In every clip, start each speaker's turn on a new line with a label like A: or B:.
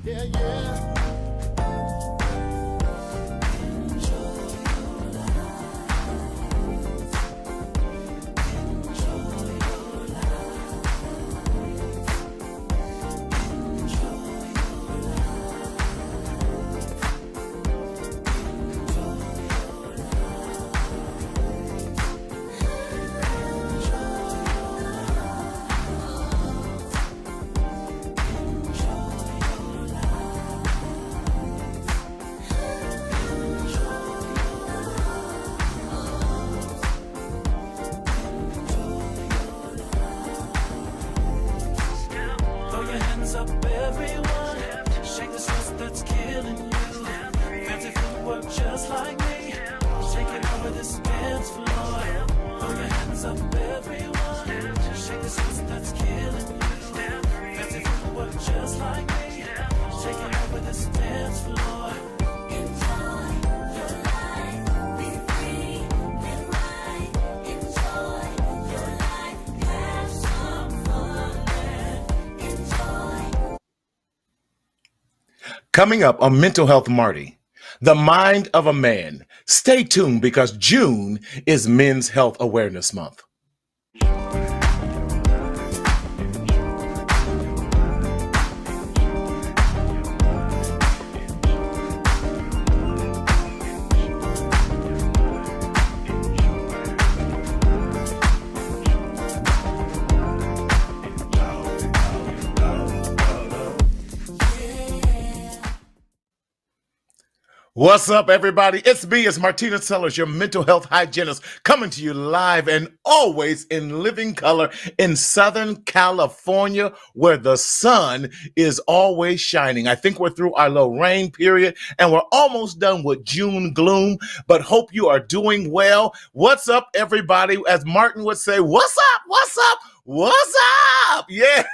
A: Yeah, yeah.
B: Throw your hands up, everyone. Shake the stress that's killing you. Fancy footwork just like me. Shake it over this dance floor. Throw your hands up, everyone. Shake the stress that's killing you. Fancy footwork just like me. Shake it over this dance floor.
C: Enjoy your life, be free and light. Enjoy your life, have some fun and enjoy.
D: Coming up on Mental Health Marty, the mind of a man. Stay tuned because June is Men's Health Awareness Month. What's up, everybody? It's me, it's Martina Sellers, your mental health hygienist, coming to you live and always in living color in Southern California, where the sun is always shining. I think we're through our low rain period and we're almost done with June gloom, but hope you are doing well. What's up, everybody? As Martin would say, what's up? What's up? What's up? Yes.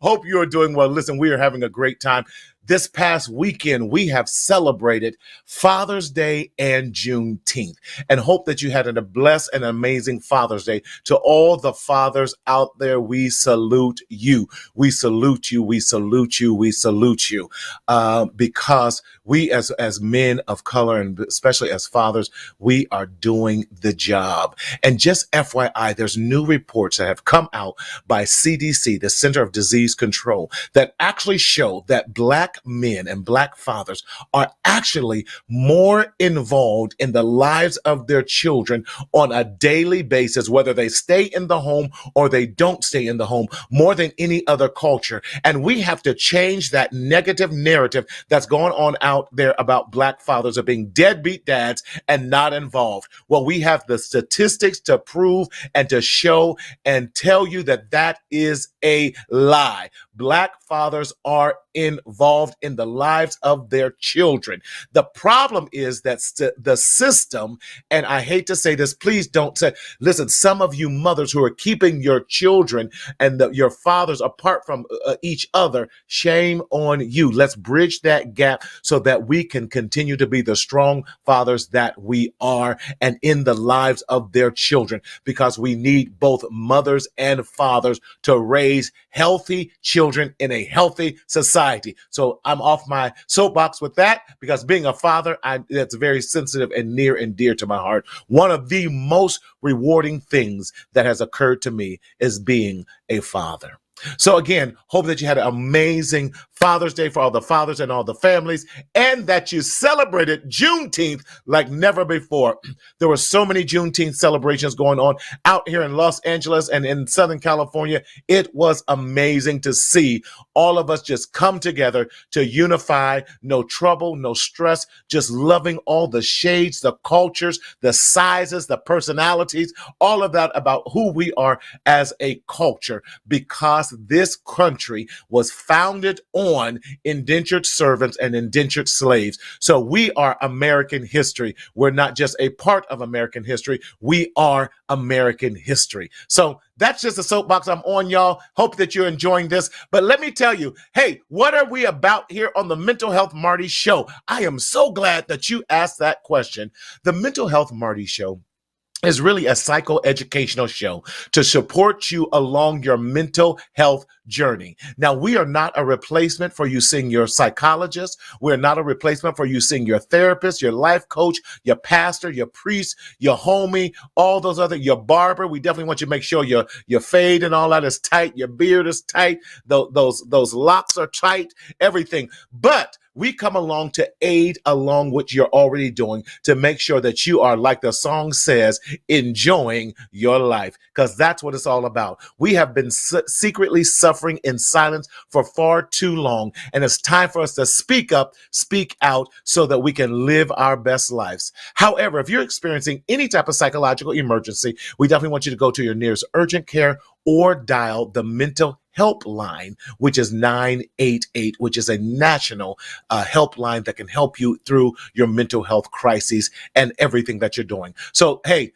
D: Hope you are doing well. Listen, we are having a great time. This past weekend, we have celebrated Father's Day and Juneteenth, and hope that you had a blessed and amazing Father's Day. To all the fathers out there, we salute you. We salute you. We salute you. We salute you. Because we as men of color, and especially as fathers, we are doing the job. And just FYI, there's new reports that have come out by CDC, the Center of Disease Control, that actually show that Black men and Black fathers are actually more involved in the lives of their children on a daily basis, whether they stay in the home or they don't stay in the home, more than any other culture. And we have to change that negative narrative that's going on out there about Black fathers of being deadbeat dads and not involved. Well, we have the statistics to prove and to show and tell you that that is a lie. Black fathers are involved in the lives of their children. The problem is that the system, and I hate to say this, please don't say, listen, some of you mothers who are keeping your children and your fathers apart from each other, shame on you. Let's bridge that gap so that we can continue to be the strong fathers that we are and in the lives of their children, because we need both mothers and fathers to raise healthy children in a healthy society. So I'm off my soapbox with that, because being a father, that's very sensitive and near and dear to my heart. One of the most rewarding things that has occurred to me is being a father. So again, hope that you had an amazing Father's Day for all the fathers and all the families, and that you celebrated Juneteenth like never before. There were so many Juneteenth celebrations going on out here in Los Angeles and in Southern California. It was amazing to see all of us just come together to unify. No trouble, no stress, just loving all the shades, the cultures, the sizes, the personalities, all of that about who we are as a culture, because this country was founded on indentured servants and indentured slaves. So we are American history. We're not just a part of American history. We are American history. So that's just a soapbox I'm on, y'all. Hope that you're enjoying this. But let me tell you, hey, what are we about here on the Mental Health Marty Show? I am so glad that you asked that question. The Mental Health Marty Show is really a psychoeducational show to support you along your mental health journey. Now, we are not a replacement for you seeing your psychologist. We're not a replacement for you seeing your therapist, your life coach, your pastor, your priest, your homie, all those other, your barber. We definitely want you to make sure your fade and all that is tight, your beard is tight, those locks are tight, everything. But we come along to aid along what you're already doing to make sure that you are, like the song says, enjoying your life, because that's what it's all about. We have been secretly suffering in silence for far too long, and it's time for us to speak up, speak out, so that we can live our best lives. However, if you're experiencing any type of psychological emergency, we definitely want you to go to your nearest urgent care or dial the mental helpline, which is 988, which is a national helpline that can help you through your mental health crises and everything that you're doing. So, hey,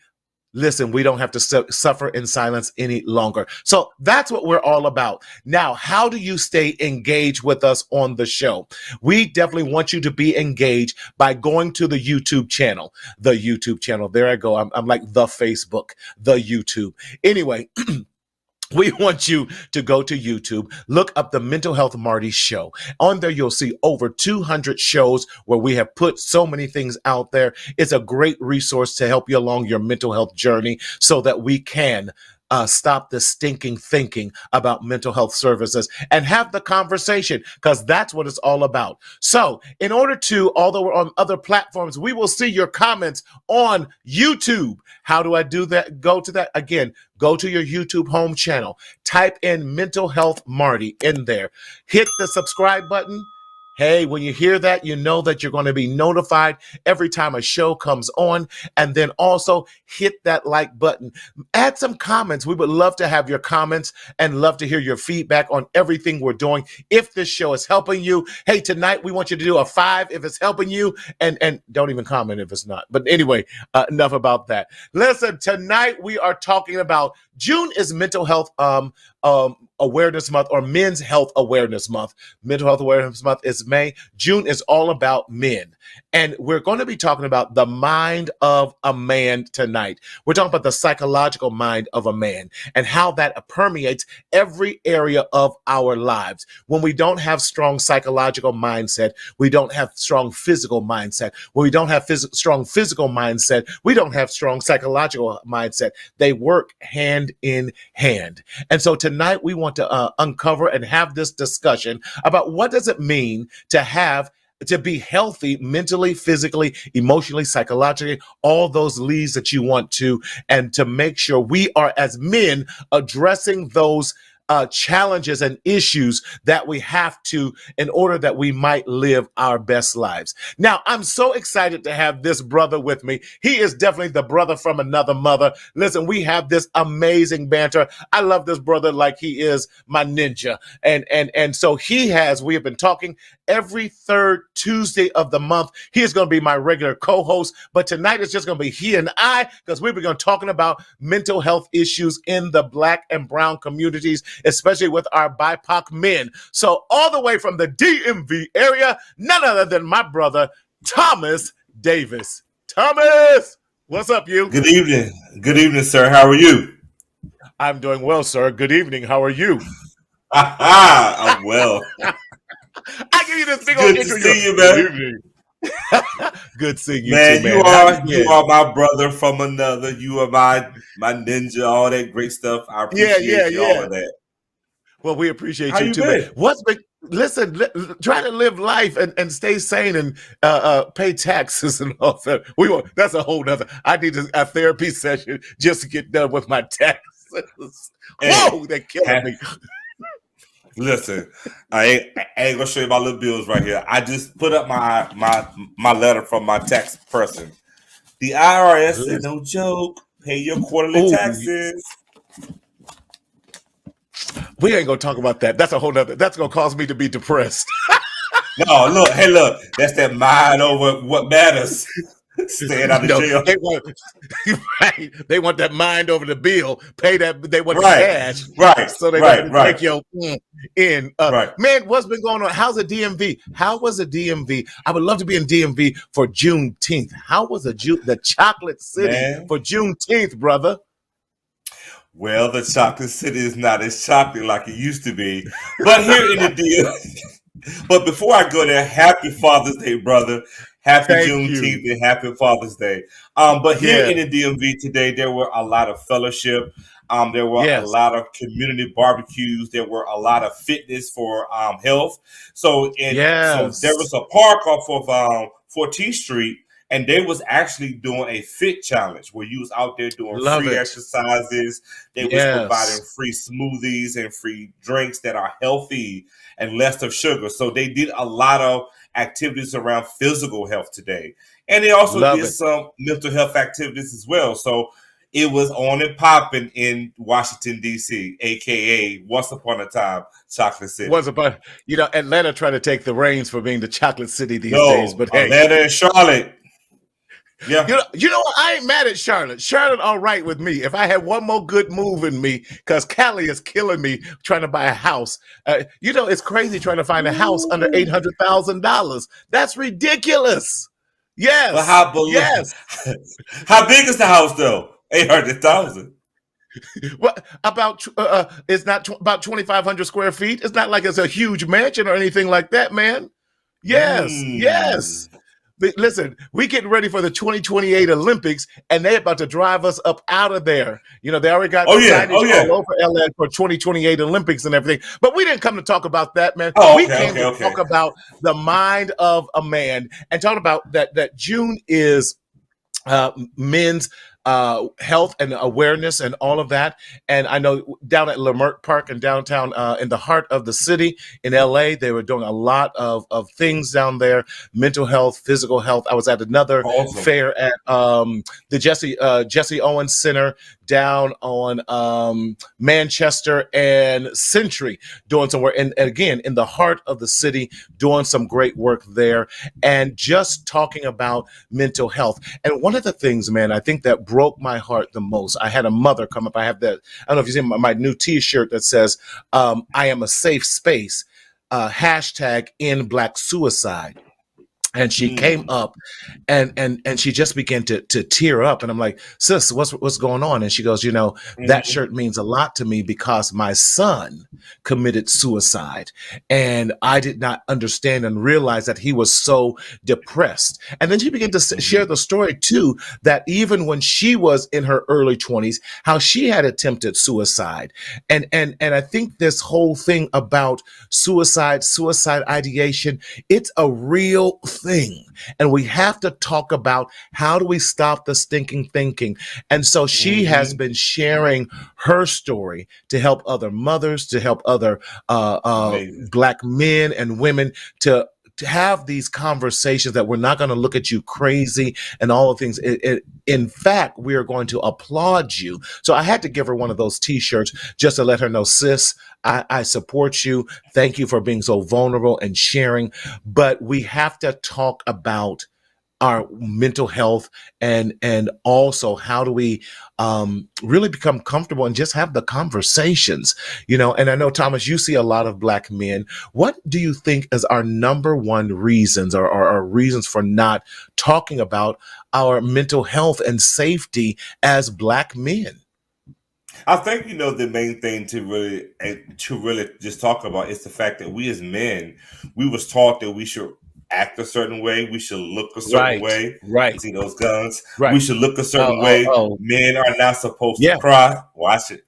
D: listen, we don't have to suffer in silence any longer. So that's what we're all about. Now, how do you stay engaged with us on the show? We definitely want you to be engaged by going to the YouTube channel. The YouTube channel. There I go. I'm like the Facebook, the YouTube. Anyway, we want you to go to YouTube, look up the Mental Health Marty Show. On there, you'll see over 200 shows where we have put so many things out there. It's a great resource to help you along your mental health journey so that we can stop the stinking thinking about mental health services and have the conversation, because that's what it's all about. So in order to, although we're on other platforms, we will see your comments on YouTube. How do I do that? Go to that again. Go to your YouTube home channel. Type in Mental Health Marty in there. Hit the subscribe button. Hey, when you hear that, you know that you're going to be notified every time a show comes on. And then also hit that like button. Add some comments. We would love to have your comments and love to hear your feedback on everything we're doing. If this show is helping you, hey, tonight we want you to do a 5 if it's helping you, and don't even comment if it's not. But anyway, enough about that. Listen, tonight we are talking about June is Mental Health Awareness Month, or Men's Health Awareness Month. Mental Health Awareness Month is May. June is all about men. And we're going to be talking about the mind of a man tonight. We're talking about the psychological mind of a man and how that permeates every area of our lives. When we don't have strong psychological mindset, we don't have strong physical mindset. When we don't have strong physical mindset, we don't have strong psychological mindset. They work hand in hand. And so tonight we want to uncover and have this discussion about what does it mean to be healthy mentally, physically, emotionally, psychologically, all those leads that you want to, and to make sure we are, as men, addressing those challenges and issues that we have to in order that we might live our best lives. Now, I'm so excited to have this brother with me. He is definitely the brother from another mother. Listen, we have this amazing banter. I love this brother like he is my ninja. And so we have been talking every third Tuesday of the month. He is going to be my regular co-host, but tonight it's just going to be he and I, because we're going to talking about mental health issues in the Black and brown communities, especially with our BIPOC men. So all the way from the DMV area, none other than my brother, Thomas Davis. Thomas, what's up, you?
A: Good evening. Good evening, sir. How are you?
D: I'm doing well, sir. Good evening. How are you?
A: I'm well.
D: I give you this big
A: Good
D: old
A: to
D: intro.
A: see you,
D: Good
A: man.
D: evening. Good seeing you
A: Man,
D: too, man.
A: you are my brother from another. You are my ninja, all that great stuff. I appreciate you, all of that.
D: Well, we appreciate
A: How
D: you
A: you
D: too,
A: been?
D: man. Listen, try to live life and stay sane and pay taxes and all that. That's a whole nother. I need a therapy session just to get done with my taxes.
A: Hey,
D: Whoa, they're killing me.
A: Listen, I ain't gonna show you my little bills right here. I just put up my letter from my tax person. The IRS said, no joke, pay your quarterly
D: Ooh,
A: taxes.
D: we ain't gonna talk about that. That's a whole nother. That's gonna cause me to be depressed.
A: No, look, that's that mind over what matters. Staying out
D: You
A: of
D: know,
A: jail.
D: they want right. They want that mind over the bill. Pay that. They want the
A: Right,
D: cash,
A: right,
D: so they know how
A: right,
D: to
A: right,
D: take your in.
A: right.
D: Man, what's been going on? How's the DMV? How was the DMV? I would love to be in DMV for Juneteenth. How was the Chocolate City
A: Man,
D: for Juneteenth, brother?
A: well, the chocolate city is not as chocolate like it used to be. But here in the deal, but before I go there, happy Father's Day, brother. Happy
D: Thank you.
A: Juneteenth and happy Father's Day. But here
D: Yeah.
A: in the DMV today, there were a lot of fellowship. There were a
D: Yes.
A: lot of community barbecues. There were a lot of fitness for health. So there
D: Yes.
A: was a park off of 14th Street, and they was actually doing a fit challenge where you was out there doing
D: Love
A: free
D: it.
A: exercises. They was providing
D: Yes.
A: free smoothies and free drinks that are healthy and less of sugar. So they did a lot of activities around physical health today. And they also
D: Love
A: did
D: it.
A: some mental health activities as well. So it was on and popping in Washington, D.C., aka Once Upon a Time, Chocolate City.
D: Was about Atlanta trying to take the reins for being the chocolate city these days,
A: No,
D: but hey,
A: Atlanta and Charlotte. Yeah.
D: what? I ain't mad at Charlotte. Charlotte, all right with me. If I had one more good move in me, because Cali is killing me trying to buy a house. It's crazy trying to find a house under $800,000. That's ridiculous.
A: But
D: Yes, yes.
A: how big is the house though? 800,000.
D: What about? It's not about 2,500 square feet. It's not like it's a huge mansion or anything like that, man. Yes,
A: Mm.
D: yes. But listen, we getting ready for the 2028 Olympics, and they about to drive us up out of there. They already got
A: Oh yeah.
D: signage
A: Oh
D: all
A: yeah.
D: over LA for 2028 Olympics and everything. But we didn't come to talk about that, man.
A: Oh,
D: We
A: okay.
D: came
A: Okay.
D: to
A: Okay.
D: talk about the mind of a man and talk about that June is men's health and awareness and all of that. And I know down at Lamert Park in downtown, in the heart of the city in LA, they were doing a lot of things down there, mental health, physical health. I was at another
A: Awesome.
D: fair at the Jesse Owens Center down on Manchester and Century, doing some work. And again, in the heart of the city, doing some great work there and just talking about mental health. And one of the things, man, I think that broke my heart the most, I had a mother come up. I have that, I don't know if you've seen my new t-shirt that says, I am a safe space, hashtag in Black suicide. And she came
A: Mm.
D: up and she just began to tear up, and I'm like, sis, what's going on? And she goes, that
A: Mhm.
D: shirt means a lot to me because my son committed suicide and I did not understand and realize that he was so depressed. And then she began to share
A: Mhm.
D: the story too, that even when she was in her early 20s, how she had attempted suicide. And I think this whole thing about suicide ideation, it's a real thing. And we have to talk about how do we stop the stinking thinking. And so she has
A: Mhm.
D: been sharing her story to help other mothers, to help other
A: Amazing.
D: Black men and women to have these conversations, that we're not going to look at you crazy and all the things. In fact, we are going to applaud you. So I had to give her one of those t-shirts just to let her know, sis, I support you. Thank you for being so vulnerable and sharing. But we have to talk about our mental health and also how do we really become comfortable and just have the conversations. And I know, Thomas, you see a lot of Black men. What do you think is our number one reasons or reasons for not talking about our mental health and safety as Black men?
A: I think the main thing to really just talk about is the fact that we as men, we was taught that we should act a certain way, we should look a certain
D: Right,
A: way.
D: right,
A: See those guns?
D: right.
A: We should look a
D: Oh,
A: certain
D: oh,
A: way.
D: oh.
A: Men are not supposed to
D: Yeah.
A: cry. Watch it.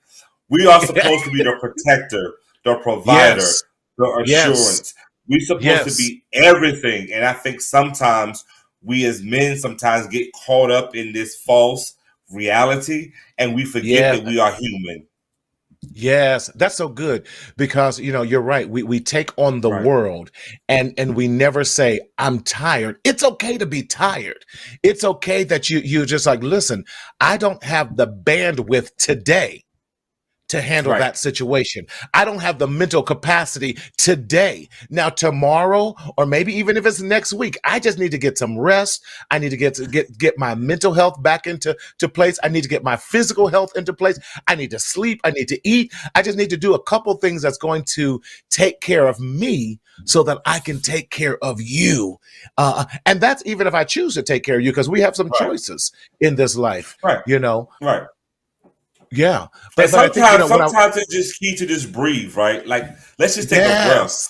A: We are supposed to be the protector, the provider,
D: Yes,
A: the
D: yes,
A: assurance. We're supposed to
D: yes,
A: be everything. And I think sometimes we as men sometimes get caught up in this false reality and we forget
D: yeah.
A: that we are human.
D: Yes, that's so good because you're right. We take on the
A: Right.
D: world and we never say I'm tired. It's okay to be tired. It's okay that you just like, listen, I don't have the bandwidth today to handle
A: Right.
D: that situation. I don't have the mental capacity today. Now, tomorrow, or maybe even if it's next week, I just need to get some rest. I need to get my mental health back into place. I need to get my physical health into place. I need to sleep. I need to eat. I just need to do a couple things that's going to take care of me so that I can take care of you. And that's even if I choose to take care of you, because we have some
A: Right.
D: choices in this life,
A: Right.
D: you know.
A: Right.
D: Yeah.
A: And
D: But I think, when I
A: sometimes it's just key to just breathe, right? Like, let's just take a breath.
D: yes.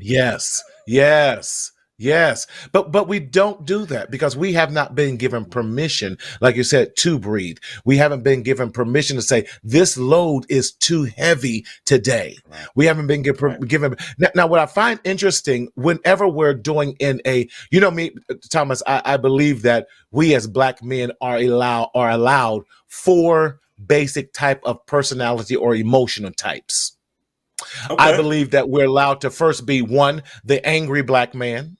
D: Yes, yes, yes. But we don't do that because we have not been given permission, like you said, to breathe. We haven't been given permission to say this load is too heavy today.
A: Right.
D: We haven't been
A: Right.
D: given. Now, what I find interesting, whenever we're doing in a, you know me, Thomas, I believe that we as Black men are allowed four basic type of personality or emotional types. I
A: Okay.
D: believe that we're allowed to first be one, the angry Black man,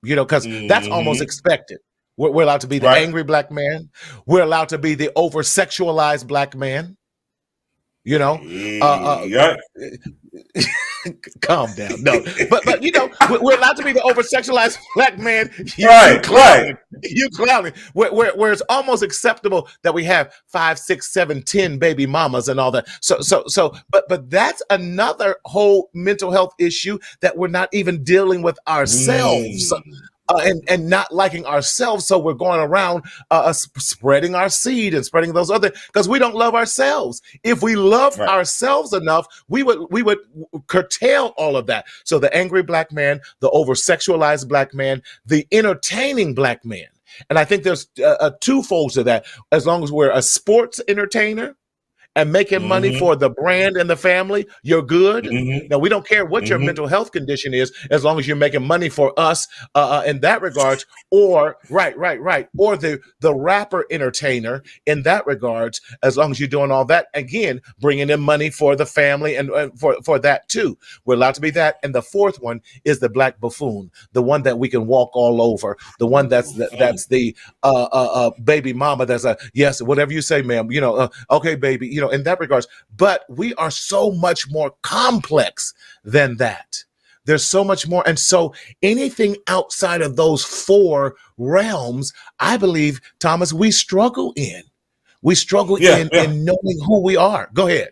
D: because that's almost
A: Hmm.
D: expected. We're allowed to be the
A: Right.
D: angry Black man. We're allowed to be the over sexualized Black man. You know, uh,
A: Yeah.
D: calm down. No, but we're allowed to be the over sexualized Black man. You
A: Right. Right.
D: clowning, you clowning. Where it's almost acceptable that we have 5, 6, 7, 10 baby mamas and all that. But that's another whole mental health issue that we're not even dealing with ourselves.
A: Mm.
D: And not liking ourselves, so we're going around spreading our seed and spreading those other, because we don't love ourselves. If we loved
A: Right.
D: ourselves enough, we would curtail all of that. So the angry Black man, the over sexualized Black man, the entertaining Black man, and I think there's a twofold to that. As long as we're a sports entertainer and making money
A: Hmm.
D: for the brand and the family, you're good.
A: Hmm.
D: Now, we don't care what your
A: Hmm.
D: mental health condition is, as long as you're making money for us in that regards. Or right, or the rapper entertainer in that regards, as long as you're doing all that, again, bringing in money for the family and for that too. We're allowed to be that. And the fourth one is the Black buffoon, the one that we can walk all over, the one that's the baby mama. That's a yes, whatever you say, ma'am. Okay, baby. In that regards. But we are so much more complex than that. There's so much more, and so anything outside of those four realms, I believe, Thomas, we struggle in. We struggle
A: Yeah.
D: in
A: Yeah.
D: in knowing who we are. Go ahead.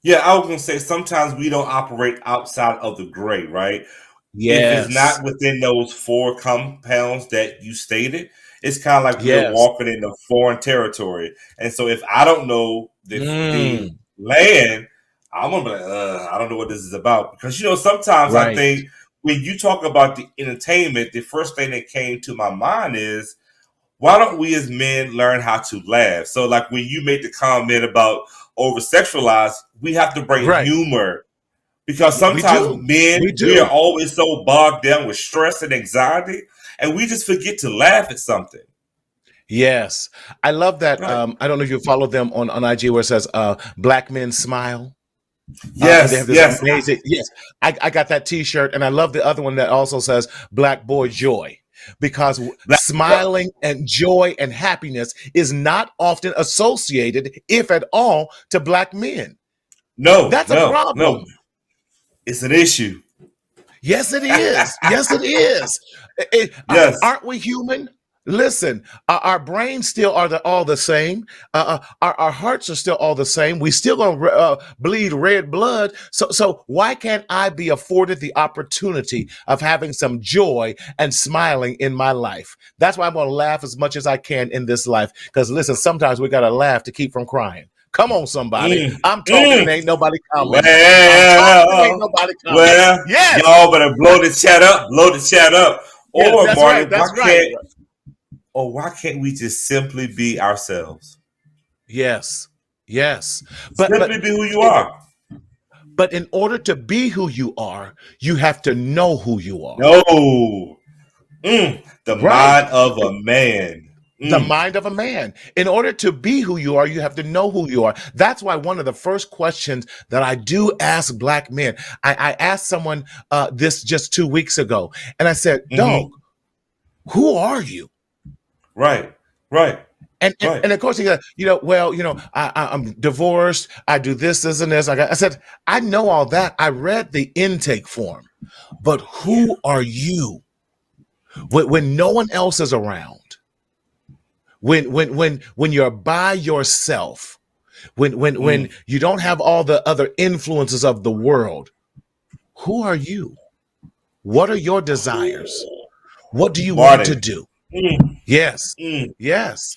A: Yeah. I was gonna say sometimes we don't operate outside of the gray, right? If it's
D: Yes.
A: not within those four compounds that you stated, it's kind of like we are
D: Yes.
A: walking into foreign territory. And so if I don't know the
D: Mm,
A: land, I'm gonna be like, I don't know what this is about. Because sometimes I
D: right.
A: think when you talk about the entertainment, the first thing that came to my mind is why don't we as men learn how to laugh? So like when you make the comment about over sexualized, we have to bring
D: Right.
A: humor because
D: We
A: sometimes
D: do. We
A: men, we are
D: do.
A: always so bogged down with stress and anxiety, and we just forget to laugh at something.
D: Yes. I love that.
A: Right.
D: I don't know if you follow them on IG where it says Black Men Smile. And they
A: Yes,
D: have this
A: yes.
D: amazing, yes, I got that t-shirt, and I love the other one that also says Black Boy Joy, because
A: Black,
D: smiling and joy and happiness is not often associated, if at all, to Black men.
A: no,
D: That's a
A: no, no.
D: problem.
A: It's an issue.
D: Yes, it is. Yes, it is.
A: Yes.
D: Aren't we human? Listen, our brains still are all the same. Our hearts are still all the same. We still gonna bleed red blood. So why can't I be afforded the opportunity of having some joy and smiling in my life? That's why I'm gonna laugh as much as I can in this life. Because listen, sometimes we gotta laugh to keep from crying. Come on, somebody.
A: Mm,
D: I'm talking and
A: mm.
D: ain't nobody commenting. I'm talking and ain't
A: Well,
D: nobody commenting.
A: well,
D: Yes.
A: y'all better blow the chat up, blow the chat up.
D: Yes,
A: Or
D: that's
A: Marty,
D: right. That's right.
A: why can't we just simply be ourselves?
D: Yes. Yes. But
A: Simply
D: but
A: be who you
D: it,
A: are.
D: but in order to be who you are, you have to know who you are.
A: No. The
D: Right?
A: mind of a man.
D: The
A: Mm.
D: mind of a man. In order to be who you are, you have to know who you are. That's why one of the first questions that I do ask Black men, I asked someone this just 2 weeks ago, and I said,
A: Hmm.
D: Dog, who are you?
A: Right. Right. Right.
D: And of course he got, well, I'm divorced. I do this and this. I said, I know all that. I read the intake form, but
A: Yeah.
D: who are you when no one else is around? When you're by yourself, when
A: Mm.
D: you don't have all the other influences of the world, who are you? What are your desires? What do you want to
A: Marty.
D: do?
A: Mm.
D: Yes.
A: Mm.
D: Yes.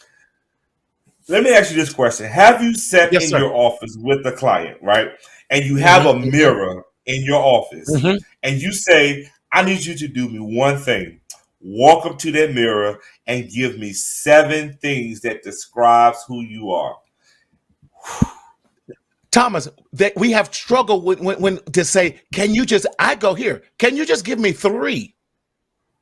A: Let me ask you this question. Have you sat
D: Yes,
A: in
D: sir.
A: your office with a client, right? And you have
D: Hmm.
A: a mirror in your office
D: Hmm.
A: and you say, I need you to do me one thing. Walk up to that mirror and give me 7 things that describes who you are.
D: Thomas, that we have struggled with when to say, can you just? I go here. Can you just give me three?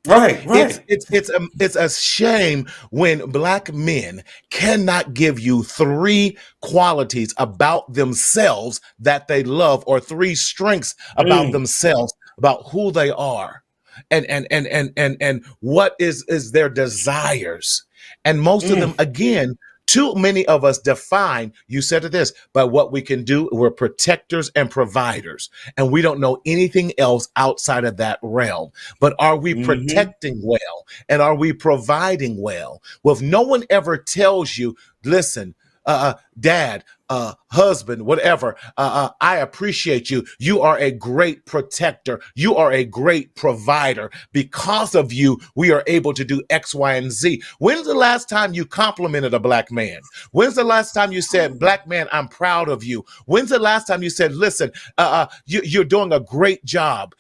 A: Right, right.
D: It's a shame when black men cannot give you three qualities about themselves that they love, or three strengths about
A: Mm,
D: themselves, about who they are, and what is their desires. And most of them,
A: mm,
D: again, too many of us define, you said it this, by what we can do. We're protectors and providers, and we don't know anything else outside of that realm. But are we
A: mm-hmm.
D: protecting well? And are we providing well? Well, if no one ever tells you, listen, dad, husband, whatever, I appreciate you. You are a great protector. You are a great provider. Because of you, we are able to do X, Y, and Z. When's the last time you complimented a black man? When's the last time you said, black man, I'm proud of you? When's the last time you said, listen, you're doing a great job.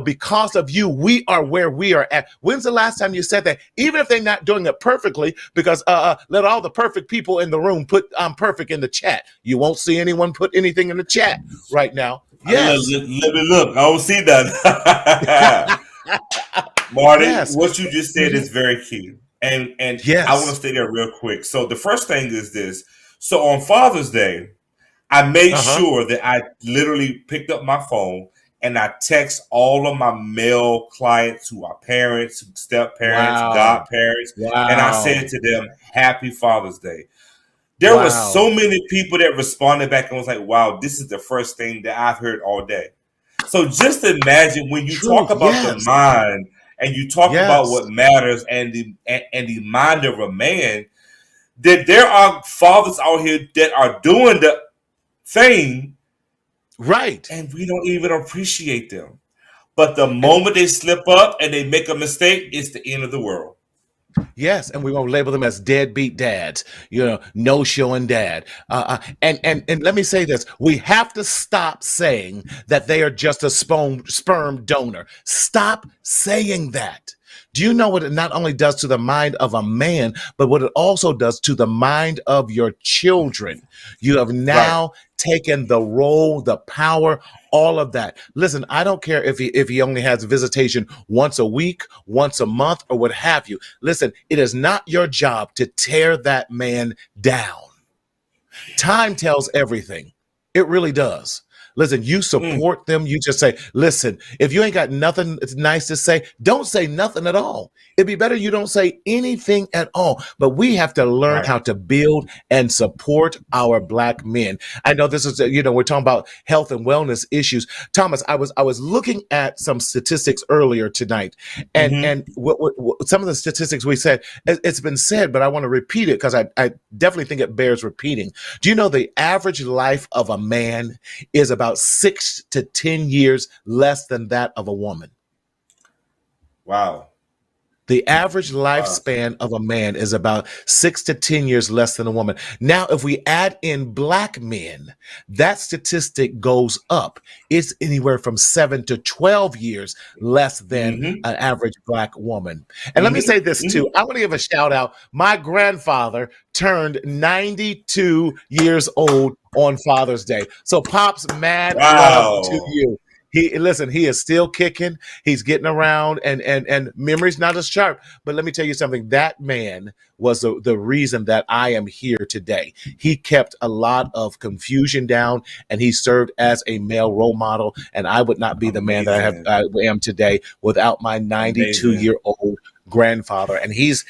D: Because of you, we are where we are at. When's the last time you said that? Even if they're not doing it perfectly, because let all the perfect people in the room put I'm perfect in the chat. You won't see anyone put anything in the chat right now. Yes.
A: Let me look. I don't see that. Marty,
D: Yes.
A: what you just said
D: Mhm.
A: is very key. And I want to
D: Yes.
A: stay there real quick. So the first thing is this. So on Father's Day, I made
D: Uh-huh.
A: sure that I literally picked up my phone and I text all of my male clients who are parents, step parents,
D: Wow.
A: godparents, and I said
D: Wow.
A: to them, Happy Father's Day. There were so
D: Wow.
A: many people that responded back and was like, wow, this is the first thing that I've heard all day. So just imagine when you
D: True.
A: talk about the
D: Yes.
A: mind and you talk about
D: Yes.
A: what matters and the mind of a man, that there are fathers out here that are doing the thing
D: Right.
A: and we don't even appreciate them. But the moment they slip up and they make a mistake, it's the end of the world.
D: Yes, and we're gonna label them as deadbeat dads, no showing dad. And let me say this: we have to stop saying that they are just a sperm donor. Stop saying that. Do you know what it not only does to the mind of a man, but what it also does to the mind of your children? You have
A: Right.
D: now taken the role, the power, all of that. Listen, I don't care if he only has visitation once a week, once a month, or what have you. Listen, it is not your job to tear that man down. Time tells everything. It really does. Listen, you
A: Mm,
D: support them. You just say, listen, if you ain't got nothing nice to say, don't say nothing at all. It'd be better you don't say anything at all. But we have to learn
A: right.
D: how to build and support our black men. I know this is, we're talking about health and wellness issues. Thomas, I was looking at some statistics earlier tonight, and
A: Mm-hmm.
D: what some of the statistics we said, it's been said, but I want to repeat it because I definitely think it bears repeating. Do you know the average life of a man is about 6 to 10 years less than that of a woman?
A: Wow.
D: The average
A: Wow.
D: lifespan of a man is about 6 to 10 years less than a woman. Now, if we add in black men, that statistic goes up. It's anywhere from 7 to 12 years less than
A: Mm-hmm.
D: an average black woman. And let me say
A: Mm-hmm.
D: this
A: Mm-hmm.
D: too. I want to give a shout out. My grandfather turned 92 years old on Father's Day. So, Pops, mad love to
A: Wow.
D: you. He is still kicking. He's getting around, and memory's not as sharp. But let me tell you something. That man was the reason that I am here today. He kept a lot of confusion down, and he served as a male role model. And I would not be the man that
A: Amazing.
D: I am today without my 92
A: Amazing.
D: year old grandfather, and he's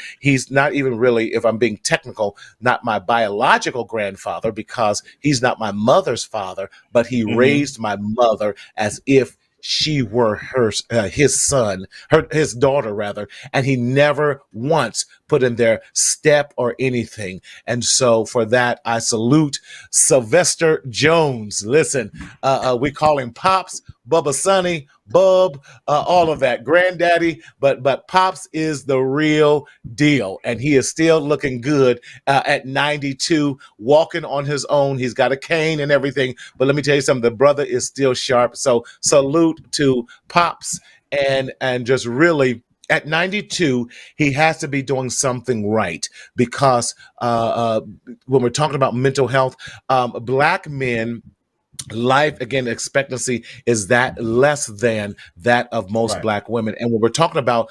D: not even really, if I'm being technical, not my biological grandfather because he's not my mother's father, but he
A: Mm-hmm.
D: raised my mother as if she were his son, his daughter rather, and he never once put in their step or anything. And so for that, I salute Sylvester Jones. Listen, we call him Pops, Bubba Sonny, Bub, all of that, Granddaddy. But Pops is the real deal, and he is still looking good at 92, walking on his own. He's got a cane and everything. But let me tell you something: the brother is still sharp. So salute to Pops, and just really. At 92, he has to be doing something right because when we're talking about mental health, Black men life again expectancy is that less than that of most
A: Right.
D: Black women. And when we're talking about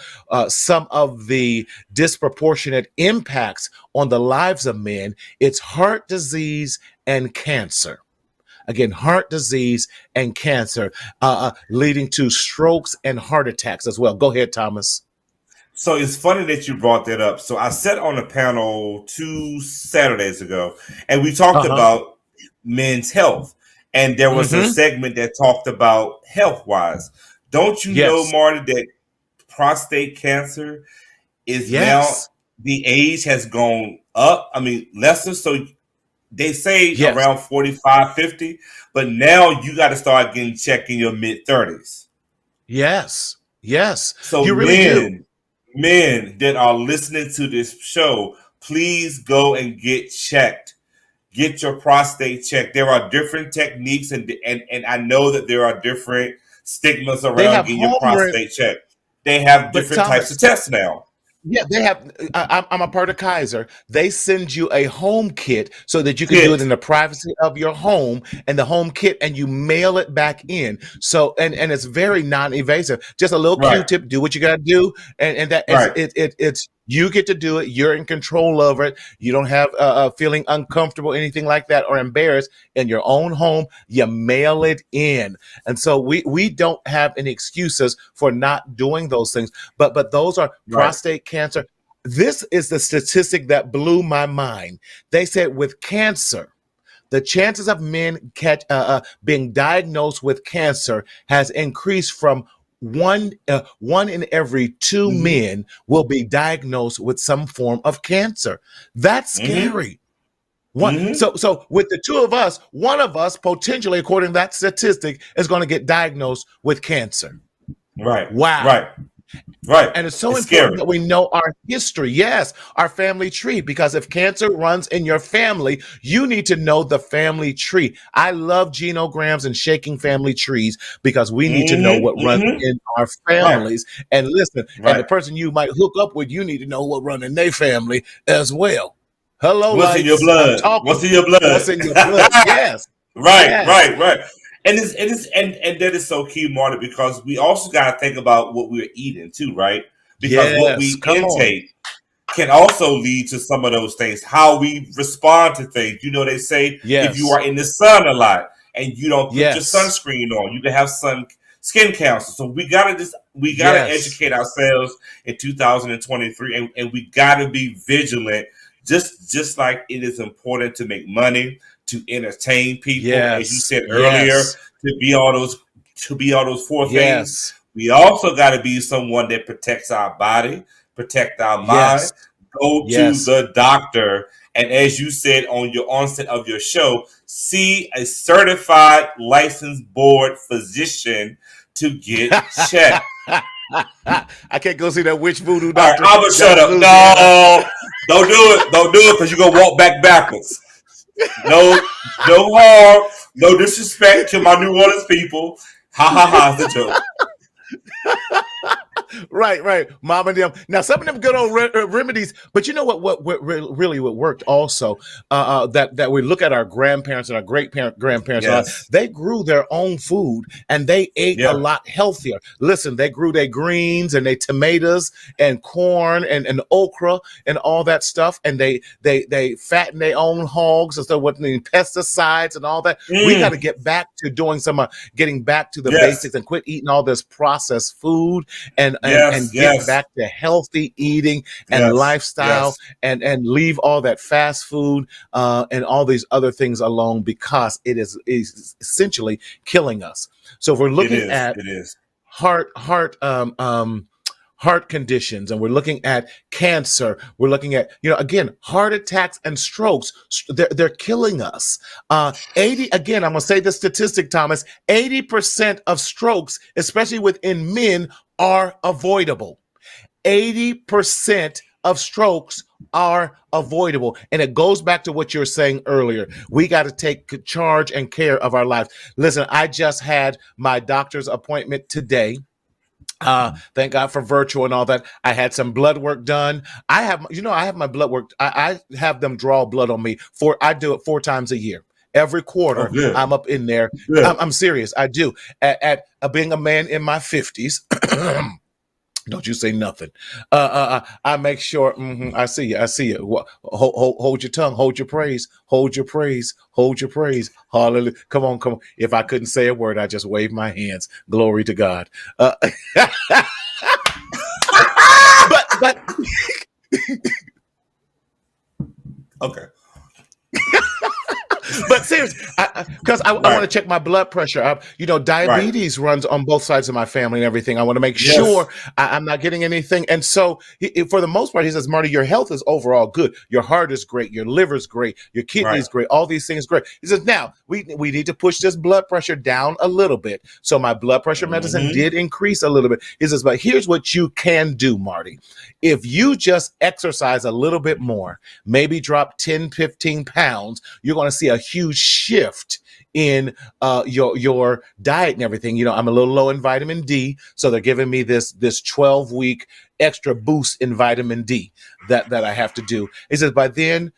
D: some of the disproportionate impacts on the lives of men, it's heart disease and cancer. Again, heart disease and cancer, leading to strokes and heart attacks as well. Go ahead, Thomas.
A: So it's funny that you brought that up. So I sat on a panel 2 Saturdays ago, and we talked
D: Uh-huh.
A: about men's health. And there was a
D: Mm-hmm.
A: segment that talked about health wise. Don't you know,
D: Yes.
A: Marty, that prostate cancer is now
D: Yes.
A: the age has gone up? I mean, lesser. So they say
D: Yes.
A: around 45, 50, but now you got to start getting checked in your mid 30s.
D: Yes. Yes.
A: So
D: You really do.
A: men that are listening to this show, please go and get checked. Get your prostate checked. There are different techniques, and I know that there are different stigmas
D: They
A: around
D: have
A: getting your
D: home,
A: prostate checked. They have
D: but
A: different types of
D: Thomas,
A: tests now.
D: yeah, they have. I'm a part of Kaiser. They send you a home kit so that you can do it in
A: Kit.
D: the privacy of your home and the home kit, and you mail it back in. So, and it's very non-invasive. Just a little
A: Right.
D: Q-tip. Do what you got to do, and that
A: Right.
D: it's you get to do it. You're in control of it. You don't have feeling uncomfortable, anything like that, or embarrassed in your own home. You mail it in, and so we don't have any excuses for not doing those things. But those are
A: Right.
D: prostate cancer. This is the statistic that blew my mind. They said with cancer, the chances of men being diagnosed with cancer has increased from one in every two
A: Mm-hmm.
D: men will be diagnosed with some form of cancer. That's
A: Mm-hmm.
D: scary. One,
A: Mm-hmm.
D: so with the two of us, one of us potentially, according to that statistic, is going to get diagnosed with cancer.
A: Right.
D: Wow.
A: Right. Right.
D: And it's so
A: It's
D: important
A: scary.
D: that we know our history. Yes, our family tree, because if cancer runs in your family, you need to know the family tree. I love genograms and shaking family trees because we need to know what
A: Mm-hmm.
D: runs
A: Mm-hmm.
D: in our
A: Right.
D: families. And listen, and the
A: Right.
D: person you might hook up with, you need to know what runs in their family as well. Hello,
A: What's in your
D: lights. I'm
A: blood?
D: talking
A: What's in your
D: what's
A: blood?
D: in your blood. Yes,
A: Right,
D: yes,
A: right, right. And that is so key, Marty, because we also got to think about what we're eating too, right? Because what
D: yes.
A: we
D: Come on.
A: intake can also lead to some of those things. How we respond to things. You know, they say if you
D: Yes,
A: are in the sun a lot and you don't put your
D: yes,
A: sunscreen on, you can have skin cancer. So we gotta
D: yes,
A: educate ourselves in 2023, and we gotta be vigilant. Just like it is important to make money, to entertain people, as you
D: yes,
A: said earlier,
D: yes,
A: to be all those four things.
D: yes.
A: We also got to be someone that protects our body, protect our mind,
D: Yes.
A: go to
D: Yes.
A: the doctor, and as you said on your onset of your show, see a certified licensed board physician to get checked.
D: I can't go see that witch voodoo
A: All right,
D: doctor
A: I'm gonna
D: down
A: shut
D: in
A: up.
D: Louisiana.
A: No, don't do it. Don't do it because you're gonna walk backwards. No, no harm, no disrespect to my New Orleans people. Ha ha ha! It's a joke.
D: Right, right. Mom and them. Now, some of them good old remedies, but you know really what worked also, that we look at our grandparents and our grandparents,
A: Yes.
D: they grew their own food and they ate a
A: Yeah.
D: lot healthier. Listen, they grew their greens and their tomatoes and corn and okra and all that stuff, and they fatten their own hogs instead of what pesticides and all that. We got to
A: Mm.
D: get back to doing some getting back to the
A: Yes.
D: basics and quit eating all this processed food and
A: Yes,
D: and get
A: yes,
D: back to healthy eating and
A: yes,
D: lifestyle,
A: yes.
D: and leave all that fast food and all these other things alone, because is essentially killing us. So if we're
A: It
D: looking
A: is.
D: at
A: It is.
D: heart conditions, and we're looking at cancer, we're looking at, again, heart attacks and strokes, they're killing us. 80, again, I'm going to say the statistic, Thomas, 80% of strokes, especially within men, are avoidable. 80% of strokes are avoidable. And it goes back to what you were saying earlier. We got to take charge and care of our lives. Listen, I just had my doctor's appointment today. Thank God for virtual and all that. I had some blood work done. I have my blood work. I have them draw blood on me I do it 4 times a year. Every
A: Oh,
D: quarter,
A: good,
D: I'm up in there.
A: good.
D: I'm serious. I do. At being a man in my 50s, don't you say nothing. I make sure. I see you. I see you. Hold your tongue. Hold your praise. Hold your praise. Hold your praise. Hallelujah. Come on, come on. If I couldn't say a word, I just wave my hands. Glory to God. But
A: Okay.
D: But seriously, because I want
A: Right,
D: to check my blood pressure.
A: right.
D: Diabetes runs on both sides of my family and everything. I want to make
A: Yes.
D: sure I'm not getting anything. And so, for the most part, he says, Marty, your health is overall good. Your heart is great. Your liver's great. Your
A: Right.
D: kidneys great. All these things great. He says, now we need to push this blood pressure down a little bit. So my blood pressure medicine
A: Hmm.
D: did increase a little bit. He says, but here's what you can do, Marty. If you just exercise a little bit more, maybe drop 10, 15 pounds, you're going to see a huge shift in your diet and everything. I'm a little low in vitamin D, so they're giving me this 12-week extra boost in vitamin D that I have to do. He says by then,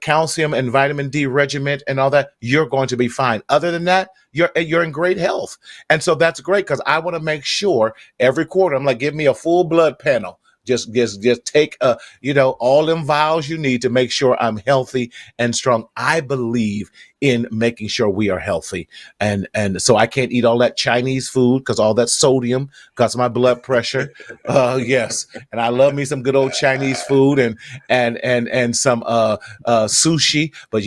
D: calcium and vitamin D regimen and all that, you're going to be fine. Other than that, you're in great health. And so that's great, because I want to make sure every quarter, I'm like, give me a full blood panel. Just take all them vials you need to make sure I'm healthy and strong. I believe in making sure we are healthy, and so I can't eat all that Chinese food, because all that sodium cuts my blood pressure. Yes, and I love me some good old Chinese food, and some sushi. But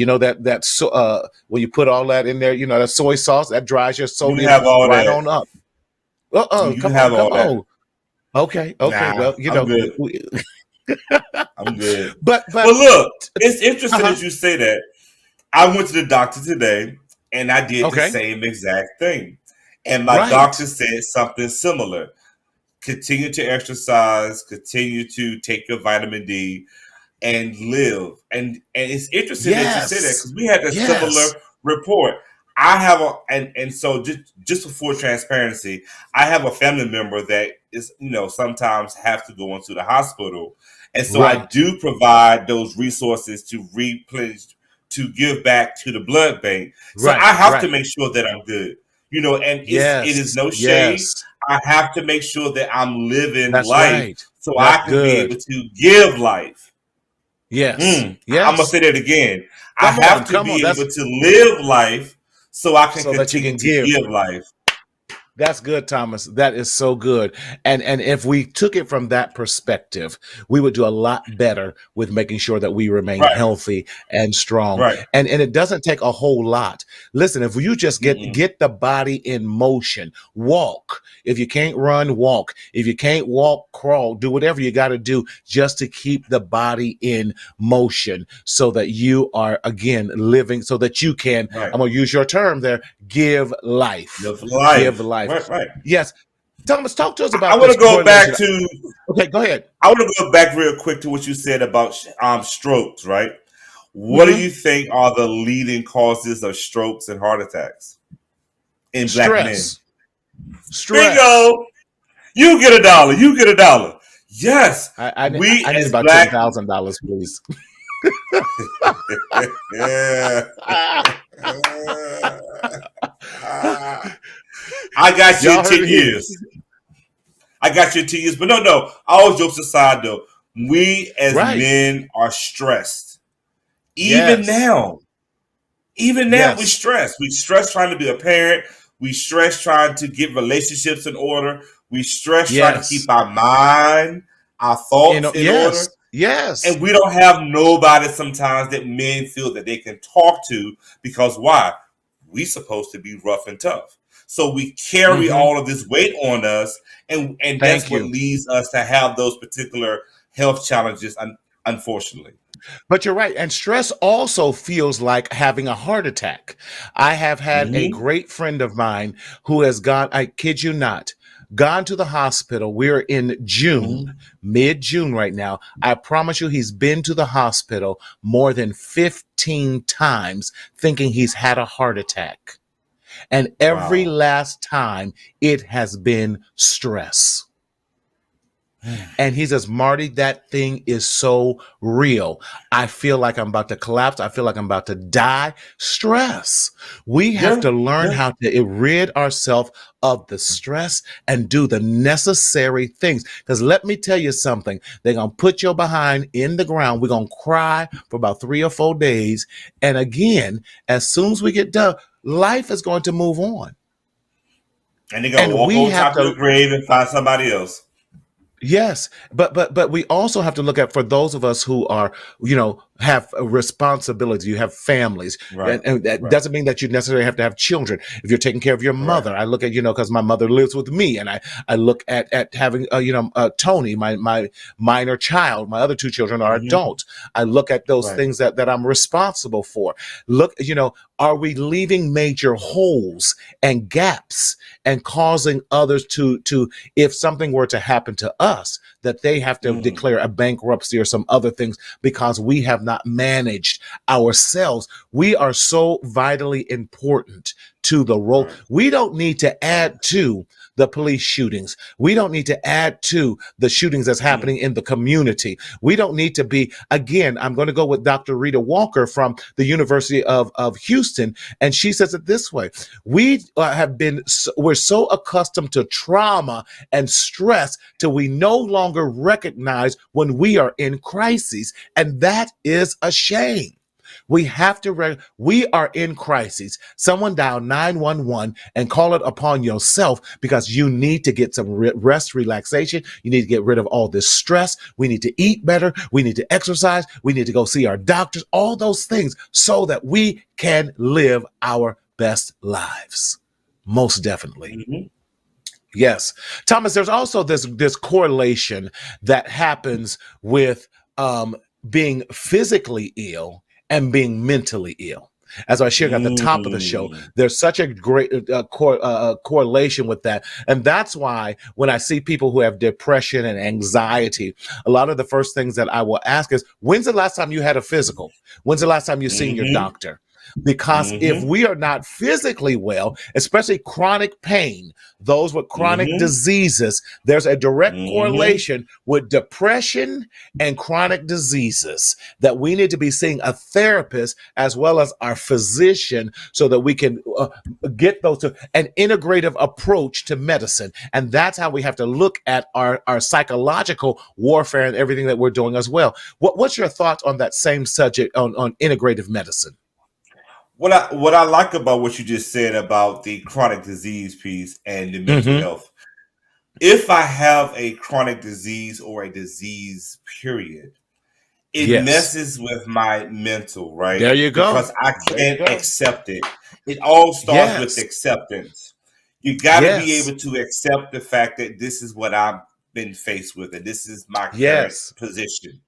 D: when you put all that in there, that soy sauce that dries your
A: You can
D: sodium
A: have all
D: right
A: that.
D: on up.
A: You can
D: Come
A: have
D: on, come
A: all that.
D: on. Okay.
A: Nah,
D: Well,
A: I'm good. I'm good.
D: but
A: Well, look, it's interesting
D: uh-huh.
A: as you say that. I went to the doctor today and I did the
D: Okay.
A: same exact thing. And my
D: Right.
A: doctor said something similar. Continue to exercise, continue to take your vitamin D, and live. And it's interesting that you say that,
D: Yes.
A: because we had a
D: Yes.
A: similar report. I have and so just for full transparency, I have a family member that is, sometimes have to go into the hospital. And so I
D: Right.
A: do provide those resources to replenish, to give back to the blood bank. So
D: Right.
A: I have to
D: Right.
A: make sure that I'm good. And it is
D: Yes.
A: no shade.
D: Yes.
A: I have to make sure that I'm living
D: That's
A: life
D: right.
A: so
D: That's
A: I can be
D: good.
A: able to give life.
D: Yes.
A: I'm gonna
D: Yes.
A: say that again. I
D: Come on.
A: have to
D: Come on.
A: be
D: That's
A: able to live life so I can
D: so that you
A: continue
D: can
A: to
D: give.
A: give life.
D: That's good, Thomas. That is so good. And if we took it from that perspective, we would do a lot better with making sure that we remain
A: Right,
D: healthy and strong.
A: right.
D: And it doesn't take a whole lot. Listen, if you just
A: Mm-mm.
D: get the body in motion, walk. If you can't run, walk. If you can't walk, crawl. Do whatever you got to do just to keep the body in motion, so that you are, again, living, so that you can,
A: Right.
D: I'm going to use your term there, give life.
A: Live
D: Give
A: life.
D: life.
A: Right, right.
D: Yes. Thomas, talk to us
A: I
D: about
A: want
D: this
A: to go back
D: correlation.
A: to
D: Okay, go ahead.
A: I want to go back real quick to what you said about strokes, right? What do
D: Hmm.
A: you think are the leading causes of strokes and heart attacks in black men?
D: Stress. Stress.
A: Bingo! You get a dollar. You get a dollar. Yes, we
D: I need
A: as
D: about
A: black
D: $10,000, please.
A: yeah. I got you in
D: Y'all heard
A: 10
D: it here.
A: years. I got you in 10 years. But no. All jokes aside, though, we as
D: Right.
A: men are stressed. Even
D: Yes.
A: now. Even now, we
D: Yes.
A: stress. We stress trying to be a parent. We stress trying to get relationships in order. We stress trying to
D: Yes.
A: keep our mind, our
D: You
A: thoughts
D: know,
A: in order.
D: yes. Yes.
A: And we don't have nobody sometimes that men feel that they can talk to because why? We supposed to be rough and tough. So we carry
D: Hmm.
A: all of this weight on us, and that's
D: Thank
A: what
D: you.
A: leads us to have those particular health challenges, unfortunately.
D: But you're right. And stress also feels like having a heart attack. I have had a
A: Hmm.
D: great friend of mine who has gone, I kid you not, gone to the hospital. We're in June,
A: Hmm.
D: mid June right now. I promise you, he's been to the hospital more than 15 times thinking he's had a heart attack. And every
A: Wow.
D: last time, it has been stress. And he says, Marty, that thing is so real. I feel like I'm about to collapse. I feel like I'm about to die. Stress. We have
A: Yeah.
D: to learn
A: Yeah.
D: how to rid ourselves of the stress and do the necessary things. Because let me tell you something, they're going to put your behind in the ground. We're going to cry for about 3 or 4 days. And again, as soon as we get done, life is going to move on.
A: And they're gonna
D: And
A: walk
D: we
A: over
D: have
A: top of your
D: to.
A: grave and find somebody else.
D: Yes, but we also have to look at for those of us who are, have a responsibility. You have families,
A: Right.
D: and that
A: Right.
D: doesn't mean that you necessarily have to have children. If you're taking care of your
A: Right.
D: mother, I look at because my mother lives with me, and I look at having Tony, my minor child. My other two children are
A: Hmm.
D: adults. I look at those
A: Right.
D: things that I'm responsible for. Look, are we leaving major holes and gaps and causing others to if something were to happen to us, that they have to
A: Mm.
D: declare a bankruptcy or some other things because we have not managed ourselves. We are so vitally important to the role.
A: Right.
D: We don't need to
A: Right.
D: add to the police shootings. We don't need to add to the shootings that's
A: Mm.
D: happening in the community. We don't need to be, again, I'm going to go with Dr. Rita Walker from the University of Houston. And she says it this way. We we're so accustomed to trauma and stress till we no longer recognize when we are in crises. And that is a shame. We have to, we are in crises. Someone dial 911 and call it upon yourself because you need to get some rest, relaxation. You need to get rid of all this stress. We need to eat better. We need to exercise. We need to go see our doctors, all those things so that we can live our best lives. Most definitely.
A: Hmm.
D: Yes. Thomas, there's also this correlation that happens with being physically ill and being mentally ill. As I shared at the top of the show,
A: Mm.
D: there's such a great correlation with that. And that's why when I see people who have depression and anxiety, a lot of the first things that I will ask is, when's the last time you had a physical? When's the last time you seen your
A: Hmm.
D: doctor? Because if
A: Hmm.
D: we are not physically well, especially chronic pain, those with chronic
A: Hmm.
D: diseases, there's a direct
A: Hmm.
D: correlation with depression and chronic diseases that we need to be seeing a therapist as well as our physician so that we can get those to an integrative approach to medicine. And that's how we have to look at our psychological warfare and everything that we're doing as well. What's your thoughts on that same subject on integrative medicine?
A: What I like about what you just said about the chronic disease piece and the mental
D: Mm-hmm.
A: health, if I have a chronic disease or a disease period, it
D: Yes.
A: messes with my mental, right?
D: There you go.
A: Because I
D: There you
A: can't
D: go.
A: accept it. It all starts with
D: Yes.
A: acceptance. You got to be
D: Yes.
A: able to accept the fact that this is what I've been faced with, and this is my current
D: Yes.
A: position.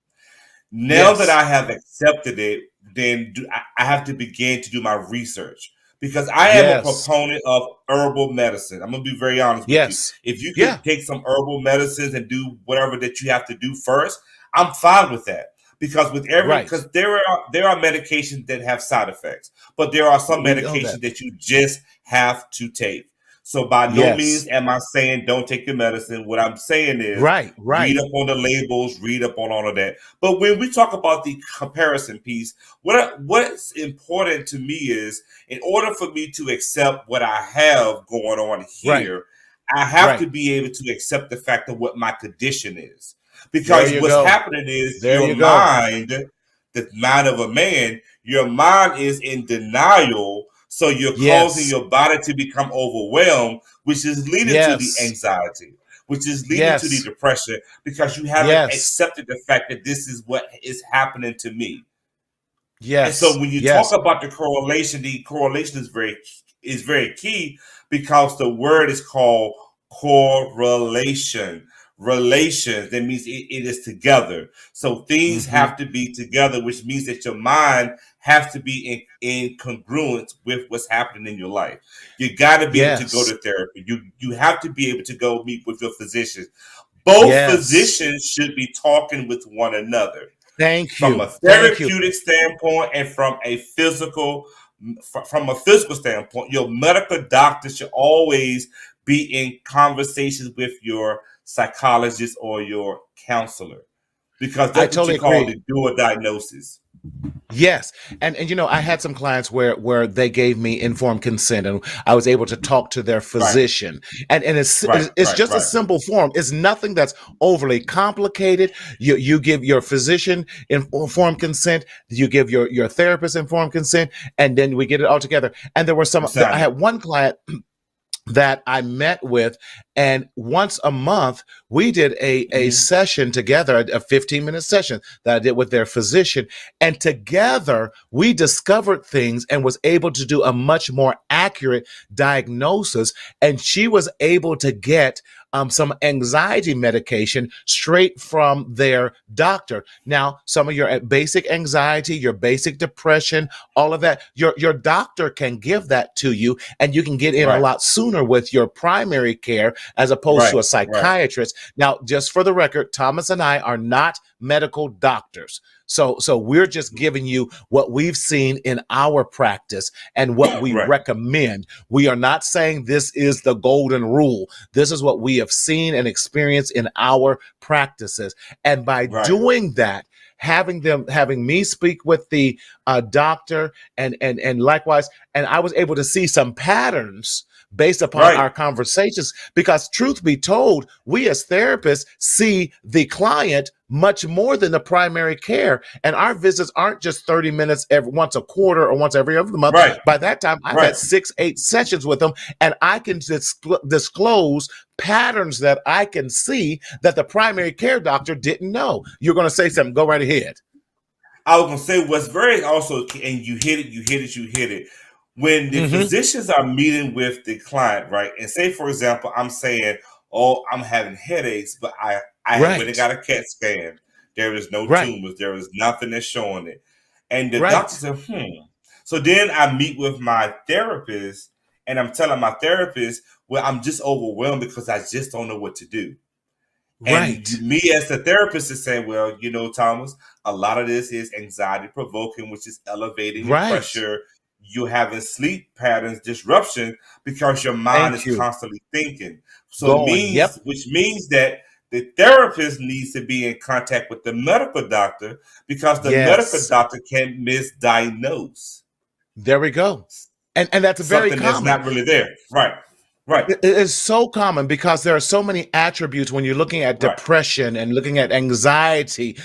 A: Now that
D: Yes.
A: I have accepted it, then I have to begin to do my research because I am a
D: Yes.
A: proponent of herbal medicine. I'm gonna be very honest with you.
D: Yes.
A: If you
D: Yeah.
A: could take some herbal medicines and do whatever that you have to do first, I'm fine with that. Because with every
D: Right.
A: because there are medications that have side effects, but there are some
D: We know that.
A: medications that you just have to take. So by no
D: Yes.
A: means am I saying don't take your medicine. What I'm saying is
D: Right.
A: read
D: Right.
A: up on the labels, read up on all of that. But when we talk about the comparison piece, what's important to me is in order for me to accept what I have going on
D: Right.
A: here, I have to
D: Right.
A: be able to accept the fact of what my condition is.
D: There
A: Because
D: you
A: what's
D: go.
A: happening is
D: There you go.
A: the mind of a man, your mind is in denial. So you're causing
D: Yes.
A: your body to become overwhelmed, which is leading to the
D: Yes.
A: anxiety, which is leading to the
D: Yes.
A: depression because you haven't
D: Yes.
A: accepted the fact that this is what is happening to me. And so
D: Yes.
A: when you talk
D: Yes.
A: about the correlation is very key because the word is called correlation. Relations, that means it is together. So things
D: Hmm.
A: have to be together, which means that your mind has to be in congruence with what's happening in your life. You got to be able to go
D: Yes.
A: to therapy. You have to be able to go meet with your physicians. Both
D: Yes.
A: physicians should be talking with one another
D: Thank
A: from
D: you.
A: a
D: Thank you.
A: therapeutic standpoint and from a physical standpoint. Your medical doctor should always be in conversations with your psychologist or your counselor because
D: I
A: that's what you
D: totally
A: call
D: agree.
A: the dual diagnosis.
D: Yes, and I had some clients where they gave me informed consent, and I was able to talk to their
A: Right,
D: physician, and
A: right,
D: it's
A: right,
D: just a
A: right.
D: simple form. It's nothing that's overly complicated. You give your physician informed consent, you give your therapist informed consent, and then we get it all together. And there were
A: You
D: some. I
A: sign it.
D: had one client that I met with, and once a month we did a
A: Mhm.
D: session together, a 15-minute session that I did with their physician, and together we discovered things and was able to do a much more accurate diagnosis. And she was able to get some anxiety medication straight from their doctor. Now, some of your basic anxiety, your basic depression, all of that, your doctor can give that to you, and you can get in a
A: Right,
D: lot sooner with your primary care as opposed
A: right,
D: to a
A: right,
D: psychiatrist. Now, just for the record, Thomas and I are not medical doctors. So we're just giving you what we've seen in our practice and what we
A: right,
D: recommend. We are not saying this is the golden rule. This is what we have seen and experienced in our practices. And by
A: right,
D: doing that, having me speak with the doctor, and likewise, and I was able to see some patterns based upon
A: right,
D: our conversations, because truth be told, we as therapists see the client much more than the primary care, and our visits aren't just 30 minutes every once a quarter or once every other month.
A: right,
D: By that time I've
A: right.
D: had 6-8 sessions with them, and I can disclose patterns that I can see that the primary care doctor didn't know. You're going to say something, go right ahead.
A: I was gonna say what's very also, and you hit it. When the
D: Hmm.
A: physicians are meeting with the client, right? And say, for example, I'm saying, "Oh, I'm having headaches," but I have went and
D: Right.
A: got a CAT scan. There is no
D: Right.
A: tumors. There is nothing that's showing it. And the doctor
D: Right.
A: said, "Hmm." So then I meet with my therapist, and I'm telling my therapist, "Well, I'm just overwhelmed because I just don't know what to do." And
D: Right.
A: me as the therapist is saying, well, Thomas, a lot of this is anxiety provoking, which is elevating your
D: Right.
A: pressure. You're having sleep patterns disruption because your mind is
D: Thank you.
A: constantly thinking. So
D: Going. Yep.
A: which means that the therapist needs to be in contact with the medical doctor because the medical
D: Yes.
A: doctor can misdiagnose
D: There we go. And that's very
A: something that's
D: common.
A: not really there. Right, right,
D: It is so common because there are so many attributes when you're looking at
A: right,
D: depression and looking at anxiety.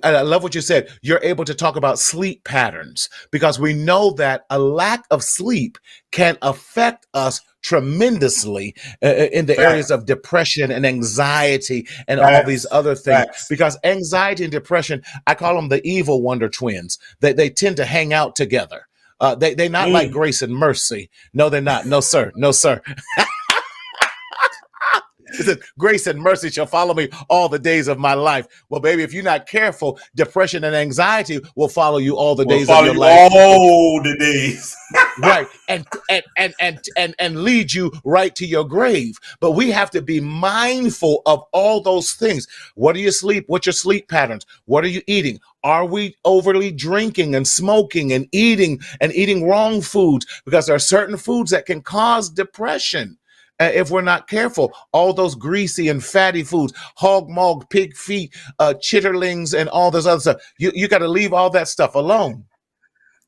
D: I love what you said. You're able to talk about sleep patterns because we know that a lack of sleep can affect us tremendously in the areas
A: facts,
D: of depression and anxiety and all these
A: facts,
D: other things.
A: facts.
D: Because anxiety and depression, I call them the evil wonder twins. They tend to hang out together. They're not like
A: Mm.
D: grace and mercy. No, they're not. No, sir. No, sir. It says, grace and mercy shall follow me all the days of my life. Well, baby, if you're not careful, depression and anxiety will follow you all the
A: Will
D: days of
A: follow
D: your
A: you
D: life.
A: all the days.
D: Right. And lead you right to your grave. But we have to be mindful of all those things. What do you sleep? What's your sleep patterns? What are you eating? Are we overly drinking and smoking and eating wrong foods? Because there are certain foods that can cause depression. If we're not careful, all those greasy and fatty foods, hog maw, pig feet, chitterlings, and all this other stuff, you got to leave all that stuff alone.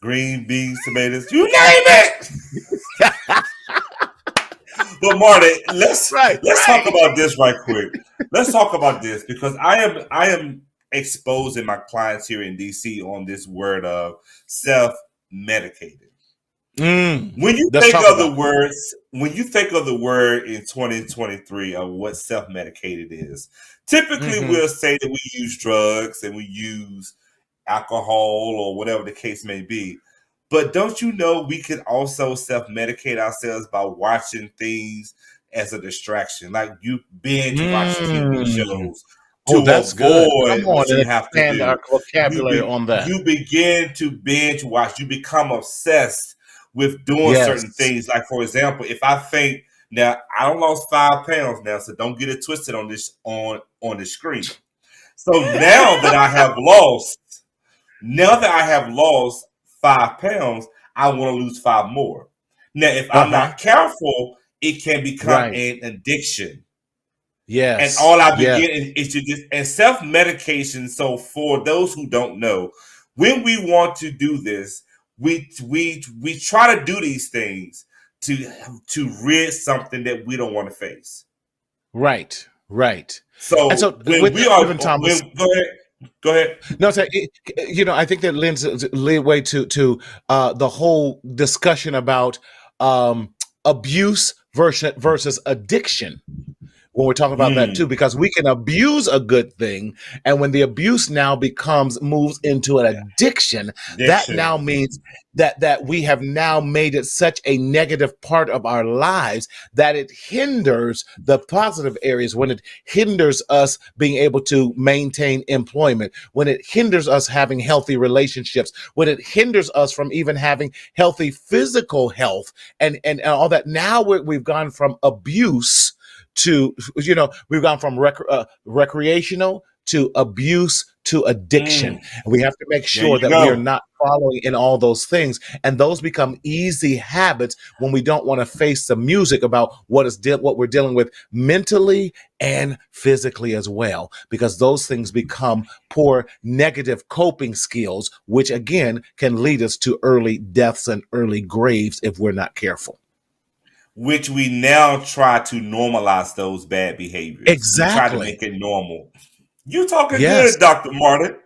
A: Green beans, tomatoes, you name it. But Marty,
D: Right,
A: let's talk
D: right.
A: about this right quick. Let's talk about this because I am exposing my clients here in DC on this word of self medicated. When you
D: Let's
A: think
D: talk
A: of the
D: about it.
A: words, when you think of the word in 2023 of what self-medicated is, typically
D: Hmm.
A: we'll say that we use drugs and we use alcohol or whatever the case may be. But don't you know we can also self-medicate ourselves by watching things as a distraction, like you binge watch TV
D: Mm.
A: shows
D: Oh,
A: to
D: that's good. Come
A: avoid
D: on
A: what
D: and
A: you have to
D: expand our
A: do.
D: vocabulary on that.
A: You begin to binge watch. You become obsessed with doing certain
D: Yes.
A: things. Like for example, if I think now I don't lost 5 pounds now, so don't get it twisted on this on the screen. So now that I have lost 5 pounds, I want to lose five more. Now, if I'm
D: Uh-huh.
A: not careful, it can become
D: Right.
A: an addiction. And
D: Yes.
A: all I
D: Yes.
A: begin is to just and self medication. So for those who don't know, when we want to do this, we try to do these things to rid something that we don't want to face.
D: Right. Right. And
A: So
D: so
A: when
D: with
A: we
D: that,
A: are
D: even Thomas,
A: go ahead.
D: no, so I think that lends leeway to the whole discussion about abuse versus addiction when we're talking about that too,
A: Mm,
D: because we can abuse a good thing, and when the abuse now moves into an addiction, that
A: addiction.
D: now means that we have now made it such a negative part of our lives that it hinders the positive areas, when it hinders us being able to maintain employment, when it hinders us having healthy relationships, when it hinders us from even having healthy physical health, and all that. Now we've gone from abuse to, we've gone from recreational to abuse to addiction,
A: Mm,
D: and we have to make
A: there
D: sure
A: you
D: that we are
A: go.
D: not following in all those things, and those become easy habits when we don't want to face the music about what we're dealing with mentally and physically as well, because those things become poor negative coping skills, which again can lead us to early deaths and early graves if we're not careful.
A: Which we now try to normalize those bad behaviors. We try to
D: Exactly.
A: make it normal. You talking
D: Yes.
A: good, Dr. Martin.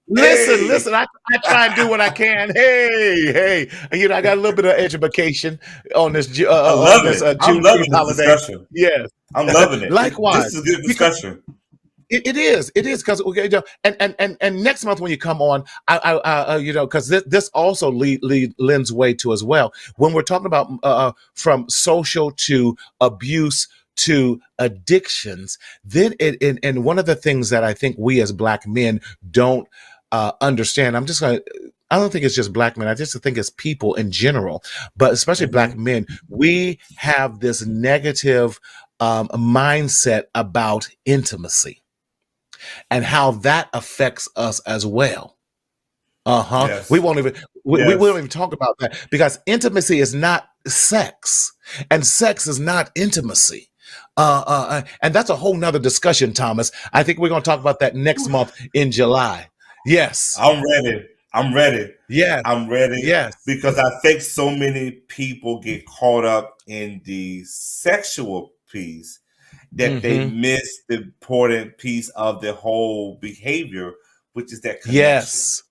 D: Listen,
A: Hey.
D: listen. I try and do what I can. Hey, hey. I got a little bit of education on this
A: I
D: on
A: love
D: this
A: it. I'm
D: Juneteenth
A: loving this
D: holiday.
A: discussion.
D: Yes.
A: I'm loving it.
D: Likewise,
A: This is a good
D: because
A: discussion.
D: it is because, okay, and next month when you come on, because this also lends way to as well when we're talking about from social to abuse to addictions. Then and one of the things that I think we as Black men don't understand. I don't think it's just Black men. I just think it's people in general, but especially Black
A: Hmm.
D: men. We have this negative mindset about intimacy and how that affects us as well. Uh-huh. We
A: Yes.
D: won't even we don't
A: Yes.
D: even talk about that, because intimacy is not sex, and sex is not intimacy. And that's a whole nother discussion, Thomas. I think we're going to talk about that next month in July. Yes.
A: I'm ready. I'm ready.
D: Yes.
A: I'm ready
D: Yes.
A: because I think so many people get caught up in the sexual piece that they
D: Hmm.
A: miss the important piece of the whole behavior, which is that connection.
D: Yes.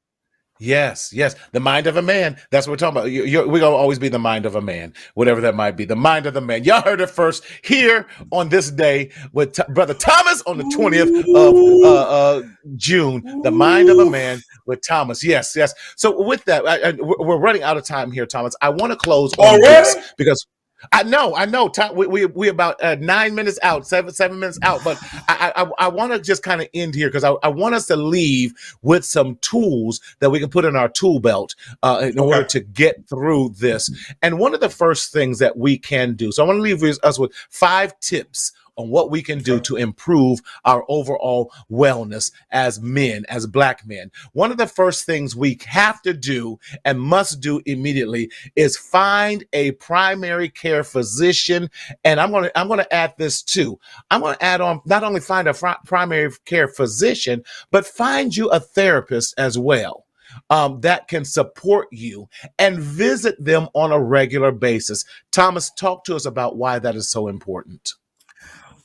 D: Yes, yes. The mind of a man. That's what we're talking about. We're going to always be the mind of a man, whatever that might be. The mind of the man. Y'all heard it first here on this day with Brother Thomas on the 20th of
A: Ooh,
D: June. The mind of a
A: ooh.
D: man with Thomas. Yes, yes. So with that, we're running out of time here, Thomas. I want to close on this
A: Already?
D: because I know. Time, we about 9 minutes out, seven minutes out. But I want to just kind of end here because I want us to leave with some tools that we can put in our tool belt in order
A: Okay.
D: to get through this. And one of the first things that we can do. So I want to leave us with 5 tips on what we can do
A: Okay.
D: to improve our overall wellness as men, as Black men. One of the first things we have to do and must do immediately is find a primary care physician. And I'm going to add this too. I'm going to add on, not only find a primary care physician, but find you a therapist as well. That can support you, and visit them on a regular basis. Thomas, talk to us about why that is so important.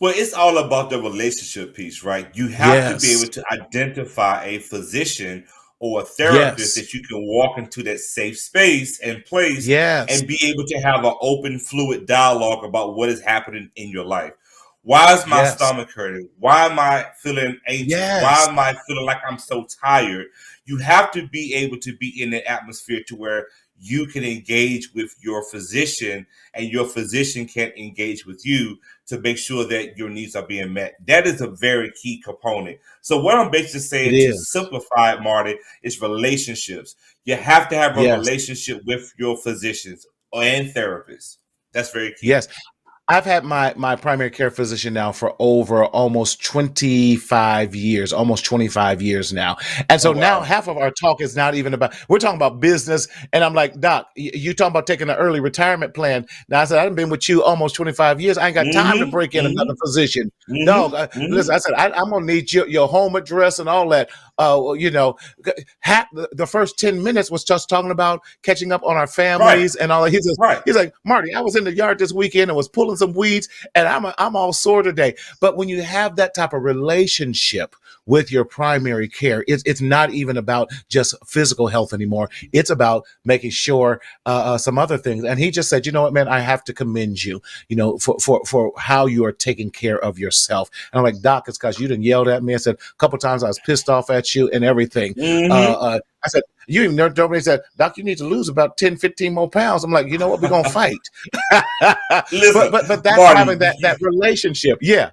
A: Well, it's all about the relationship piece, right? You have to be
D: Yes.
A: able to identify a physician or a therapist
D: Yes.
A: that you can walk into that safe space and place
D: Yes.
A: and be able to have an open, fluid dialogue about what is happening in your life. Why is my
D: Yes.
A: stomach hurting? Why am I feeling anxious? Why
D: Yes.
A: am I feeling like I'm so tired? You have to be able to be in an atmosphere to where you can engage with your physician and your physician can engage with you to make sure that your needs are being met. That is a very key component. So what I'm basically
D: It
A: saying to
D: is.
A: simplify it, Marty, is relationships. You have to have a
D: Yes.
A: relationship with your physicians and therapists. That's very key.
D: Yes. I've had my primary care physician now for over almost 25 years, almost 25 years now. And
A: Oh
D: so now
A: wow.
D: half of our talk is not even about, we're talking about business. And I'm like, Doc, you talking about taking an early retirement plan. Now I said, I've been with you almost 25 years. I ain't got time to
A: Mm-hmm.
D: break in another
A: Mm-hmm.
D: physician.
A: Mm-hmm.
D: Dog,
A: Mm-hmm.
D: listen, I said, I'm going to need your home address and all that. Well, the first 10 minutes was just talking about catching up on our
A: Right.
D: families and all that.
A: Right.
D: He's like, Marty, I was in the yard this weekend and was pulling some weeds, and I'm all sore today. But when you have that type of relationship with your primary care, it's not even about just physical health anymore. It's about making sure some other things. And he just said, you know what, man, I have to commend you, for how you are taking care of yourself. And I'm like, Doc, it's because you didn't yelled at me. I said a couple times I was pissed off at you and everything.
A: Mm-hmm.
D: I said, you even told me, he said, Doc, you need to lose about 10, 15 more pounds. I'm like, you know what? We're going to fight. but,
A: Listen,
D: but that's
A: Marty,
D: having that relationship. Yeah.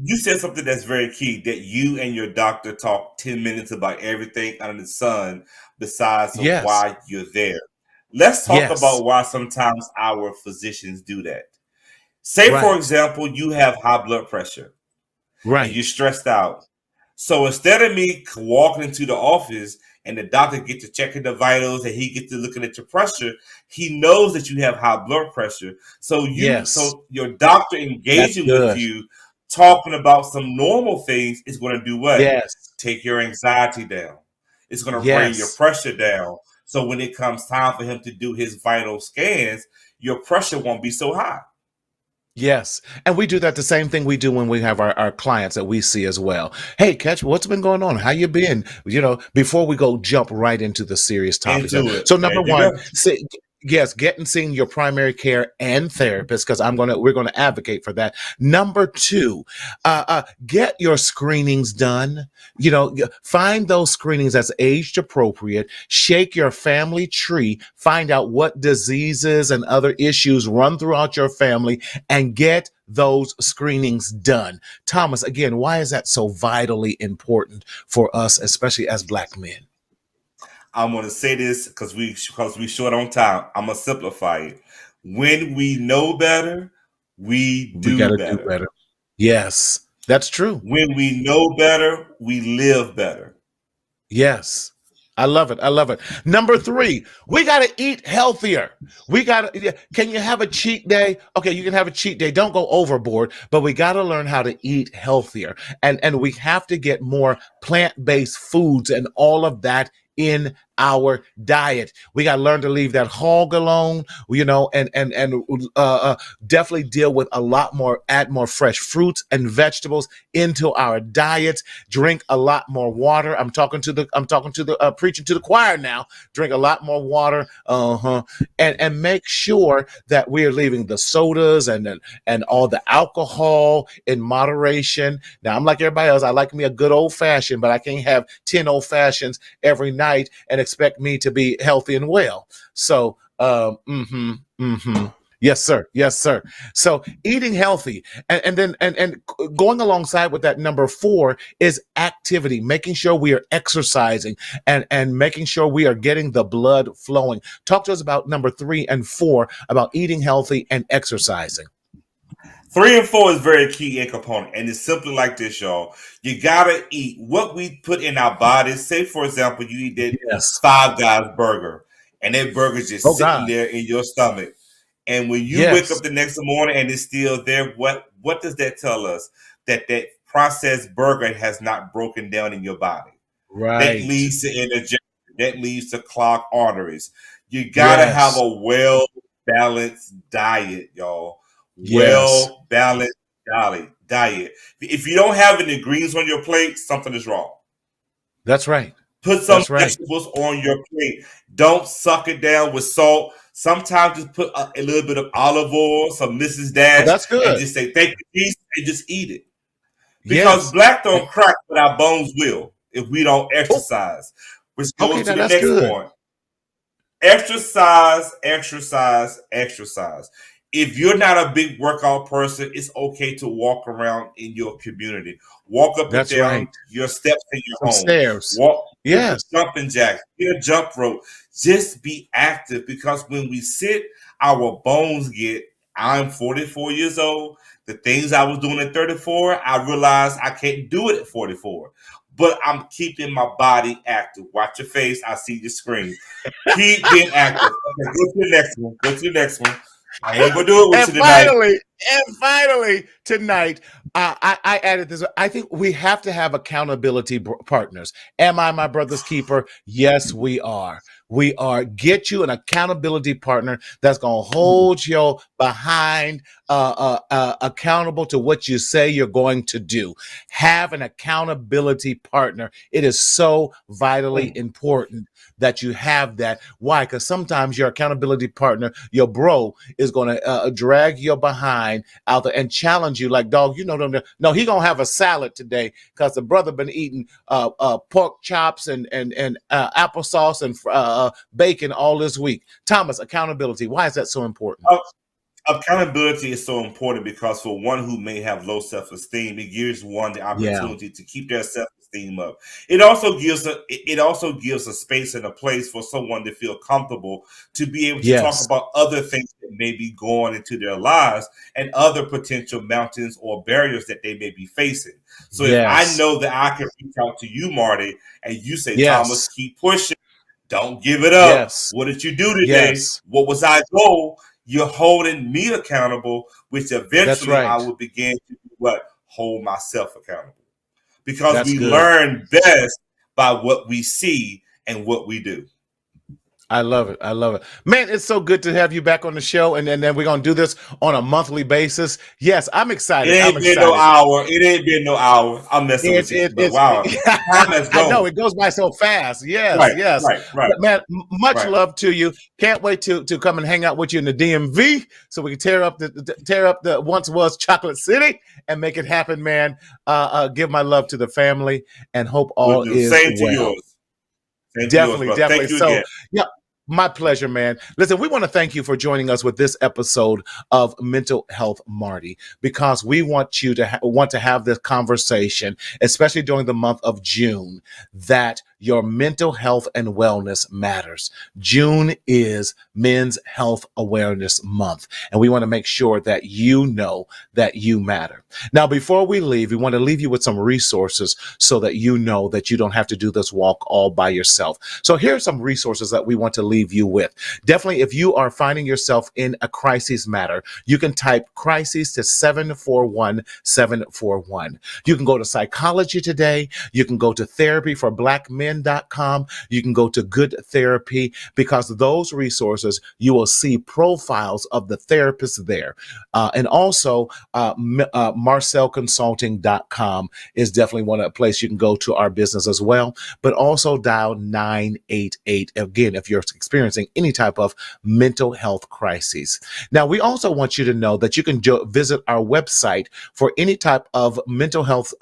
A: you said something that's very key that you and your doctor talk 10 minutes about everything under the sun besides of
D: Yes.
A: why you're there. Let's talk
D: Yes.
A: about why sometimes our physicians do that. Say, for
D: Right.
A: example, you have high blood pressure and you're
D: Right.
A: stressed out. So instead of me walking into the office and the doctor get to checking the vitals and he gets to looking at your pressure, he knows that you have high blood pressure.
D: Yes.
A: So your doctor
D: That's
A: engaging with
D: good.
A: you, talking about some normal things is going to do what?
D: Yes.
A: Take your anxiety down. It's going to bring your
D: Yes.
A: pressure down. So when it comes time for him to do his vital scans, your pressure won't be so high.
D: Yes. And we do that the same thing we do when we have our clients that we see as well. Hey, Catch, what's been going on? How you been? Before we go jump right into the serious topics.
A: Into it.
D: So
A: There
D: number
A: you
D: one,
A: go.
D: yes, get and seeing your primary care and therapist, because we're gonna advocate for that. Number two, get your screenings done. Find those screenings that's aged appropriate. Shake your family tree. Find out what diseases and other issues run throughout your family, and get those screenings done. Thomas, again, why is that so vitally important for us, especially as Black men?
A: I'm gonna say this because we short on time. I'm gonna simplify it. When we know better, we
D: We got
A: do
D: to do
A: better.
D: better. Yes, that's true.
A: When we know better, we live better.
D: Yes. I love it. I love it. Number three, we got to eat healthier. Can you have a cheat day? Okay, you can have a cheat day. Don't go overboard, but we got to learn how to eat healthier. And we have to get more plant-based foods and all of that in our diet. We got to learn to leave that hog alone, and definitely deal with add more fresh fruits and vegetables into our diets. Drink a lot more water. I'm preaching to the choir now. Drink a lot more water. And make sure that we are leaving the sodas and all the alcohol in moderation. Now, I'm like everybody else. I like me a good old fashioned, but I can't have 10 old fashions every night and expect me to be healthy and well. So, yes, sir. Yes, sir. So eating healthy, and going alongside with that, number four is activity, making sure we are exercising and making sure we are getting the blood flowing. Talk to us about number 3 and 4 about eating healthy and exercising.
A: 3 and 4 is very key in component, and it's simply like this, y'all. You gotta eat what we put in our bodies. Say, for example, you eat that
D: Yes.
A: Five Guys burger, and that burger's just
D: Oh
A: sitting
D: God.
A: there in your stomach. And when you wake
D: Yes.
A: up the next morning and it's still there, what does that tell us? That processed burger has not broken down in your body. That
D: Right.
A: leads to indigestion. That leads to clogged arteries. You gotta have
D: Yes.
A: a well balanced diet, y'all.
D: Yes.
A: Well balanced diet. If you don't have any greens on your plate, something is wrong.
D: That's right.
A: Put some
D: That's right.
A: vegetables on your plate. Don't suck it down with salt. Sometimes just put a little bit of olive oil, some Mrs.
D: Oh,
A: Dash,
D: that's
A: and
D: good.
A: just say thank you, peace, and just eat it. Because
D: Yes.
A: black don't crack, but our bones will if we don't
D: Oh,
A: exercise. Which
D: okay.
A: goes to
D: Now
A: the
D: that's
A: next
D: good.
A: point. Exercise, exercise, exercise. If you're not a big workout person, it's okay to walk around in your community. Walk up and
D: That's right.
A: down your steps in your
D: Some
A: home.
D: stairs.
A: Walk, get the
D: Yes.
A: jumping jacks, get a jump rope. Just be active because when we sit, our bones get. I'm 44 years old. The things I was doing at 34, I realized I can't do it at 44. But I'm keeping my body active. Watch your face. I see your screen. Keep being active. Okay, go to the next one. Go to the next one. I ain't gonna do it with
D: And
A: you tonight.
D: finally, tonight, I added this. I think we have to have accountability partners. Am I my brother's keeper? Yes, we are. We are. Get you an accountability partner that's going to hold you behind, accountable to what you say you're going to do. Have an accountability partner. It is so vitally important that you have that. Why? Because sometimes your accountability partner, your bro, is going to drag your behind out there and challenge you like, dog, you know them. No, he going to have a salad today because the brother been eating pork chops and applesauce and bacon all this week. Thomas, accountability. Why is that so important?
A: Uh, Accountability is so important because for one who may have low self-esteem, it gives one the
D: Yeah.
A: opportunity to keep their self-esteem up. It also gives a space and a place for someone to feel comfortable to be able to talk
D: Yes.
A: about other things that may be going into their lives and other potential mountains or barriers that they may be facing. So if I
D: Yes.
A: know that I can reach out to you, Marty, and you say, Thomas,
D: Yes.
A: keep pushing. Don't give it up.
D: Yes.
A: What did you do today?
D: Yes.
A: What was our goal? You're holding me accountable, which
D: That's
A: eventually I
D: right.
A: will begin to do what? Hold myself accountable. Because
D: That's
A: we
D: good.
A: learn best by what we see and what we do.
D: I love it. I love it. Man, it's so good to have you back on the show. And then we're going to do this on a monthly basis. Yes, I'm
A: It
D: excited. I'm
A: ain't been no
D: excited.
A: hour. It ain't been no hour. I'm messing
D: It
A: with you.
D: it
A: But
D: it's
A: wow, the time has
D: I know
A: gone.
D: it goes by so fast. Yes,
A: Right,
D: yes.
A: right, right,
D: But man, much
A: right.
D: love to you. Can't wait to come and hang out with you in the DMV so we can tear up the once was Chocolate City and make it happen, man. Give my love to the family and hope
A: We'll
D: all
A: do.
D: is
A: Same to
D: well.
A: yours. Same to yours,
D: Definitely,
A: brother.
D: definitely.
A: Thank you
D: So,
A: again.
D: yeah, my pleasure, man. Listen, we want to thank you for joining us with this episode of Mental Health Marty because we want you to want to have this conversation, especially during the month of June, that your mental health and wellness matters. June is Men's Health Awareness Month, and we want to make sure that you know that you matter. Now, before we leave, we want to leave you with some resources so that you know that you don't have to do this walk all by yourself. So here are some resources that we want to leave you with. Definitely, if you are finding yourself in a crisis matter, you can type crisis to 741-741. You can go to Psychology Today. You can go to therapyforblackmen.com. You can go to Good Therapy because those resources, you will see profiles of the therapists there. And also, marcelconsulting.com is definitely one place you can go to our business as well, but also dial 988 again if you're experiencing any type of mental health crises. Now, we also want you to know that you can visit our website for any type of mental health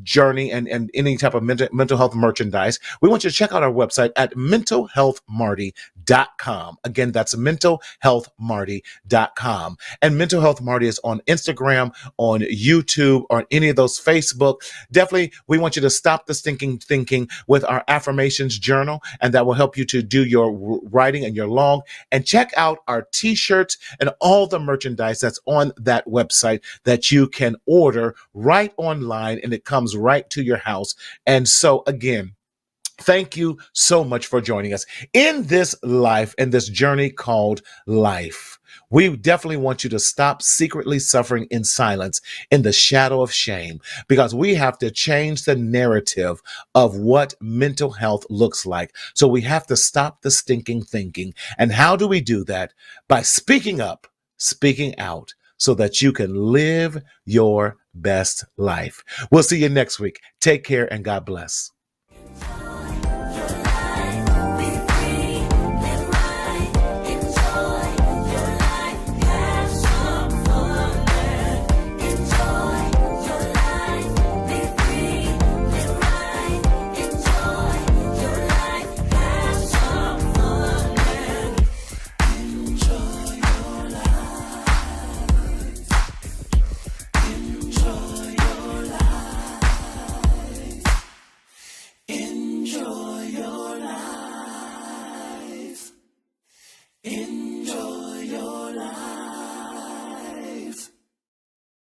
D: journey and any type of mental health merchandise. We want you to check out our website at mentalhealthmarty.com. Again, that's mentalhealthmarty.com. And Mental Health Marty is on Instagram, on YouTube, or any of those Facebook. Definitely, we want you to stop the stinking thinking with our affirmations journal, and that will help you to do your writing and your long. And check out our t-shirts and all the merchandise that's on that website that you can order right online, and it comes right to your house. And so again, thank you so much for joining us in this life and this journey called life. We definitely want you to stop secretly suffering in silence in the shadow of shame because we have to change the narrative of what mental health looks like. So we have to stop the stinking thinking. And how do we do that? By speaking up, speaking out, so that you can live your best life. We'll see you next week. Take care and God bless.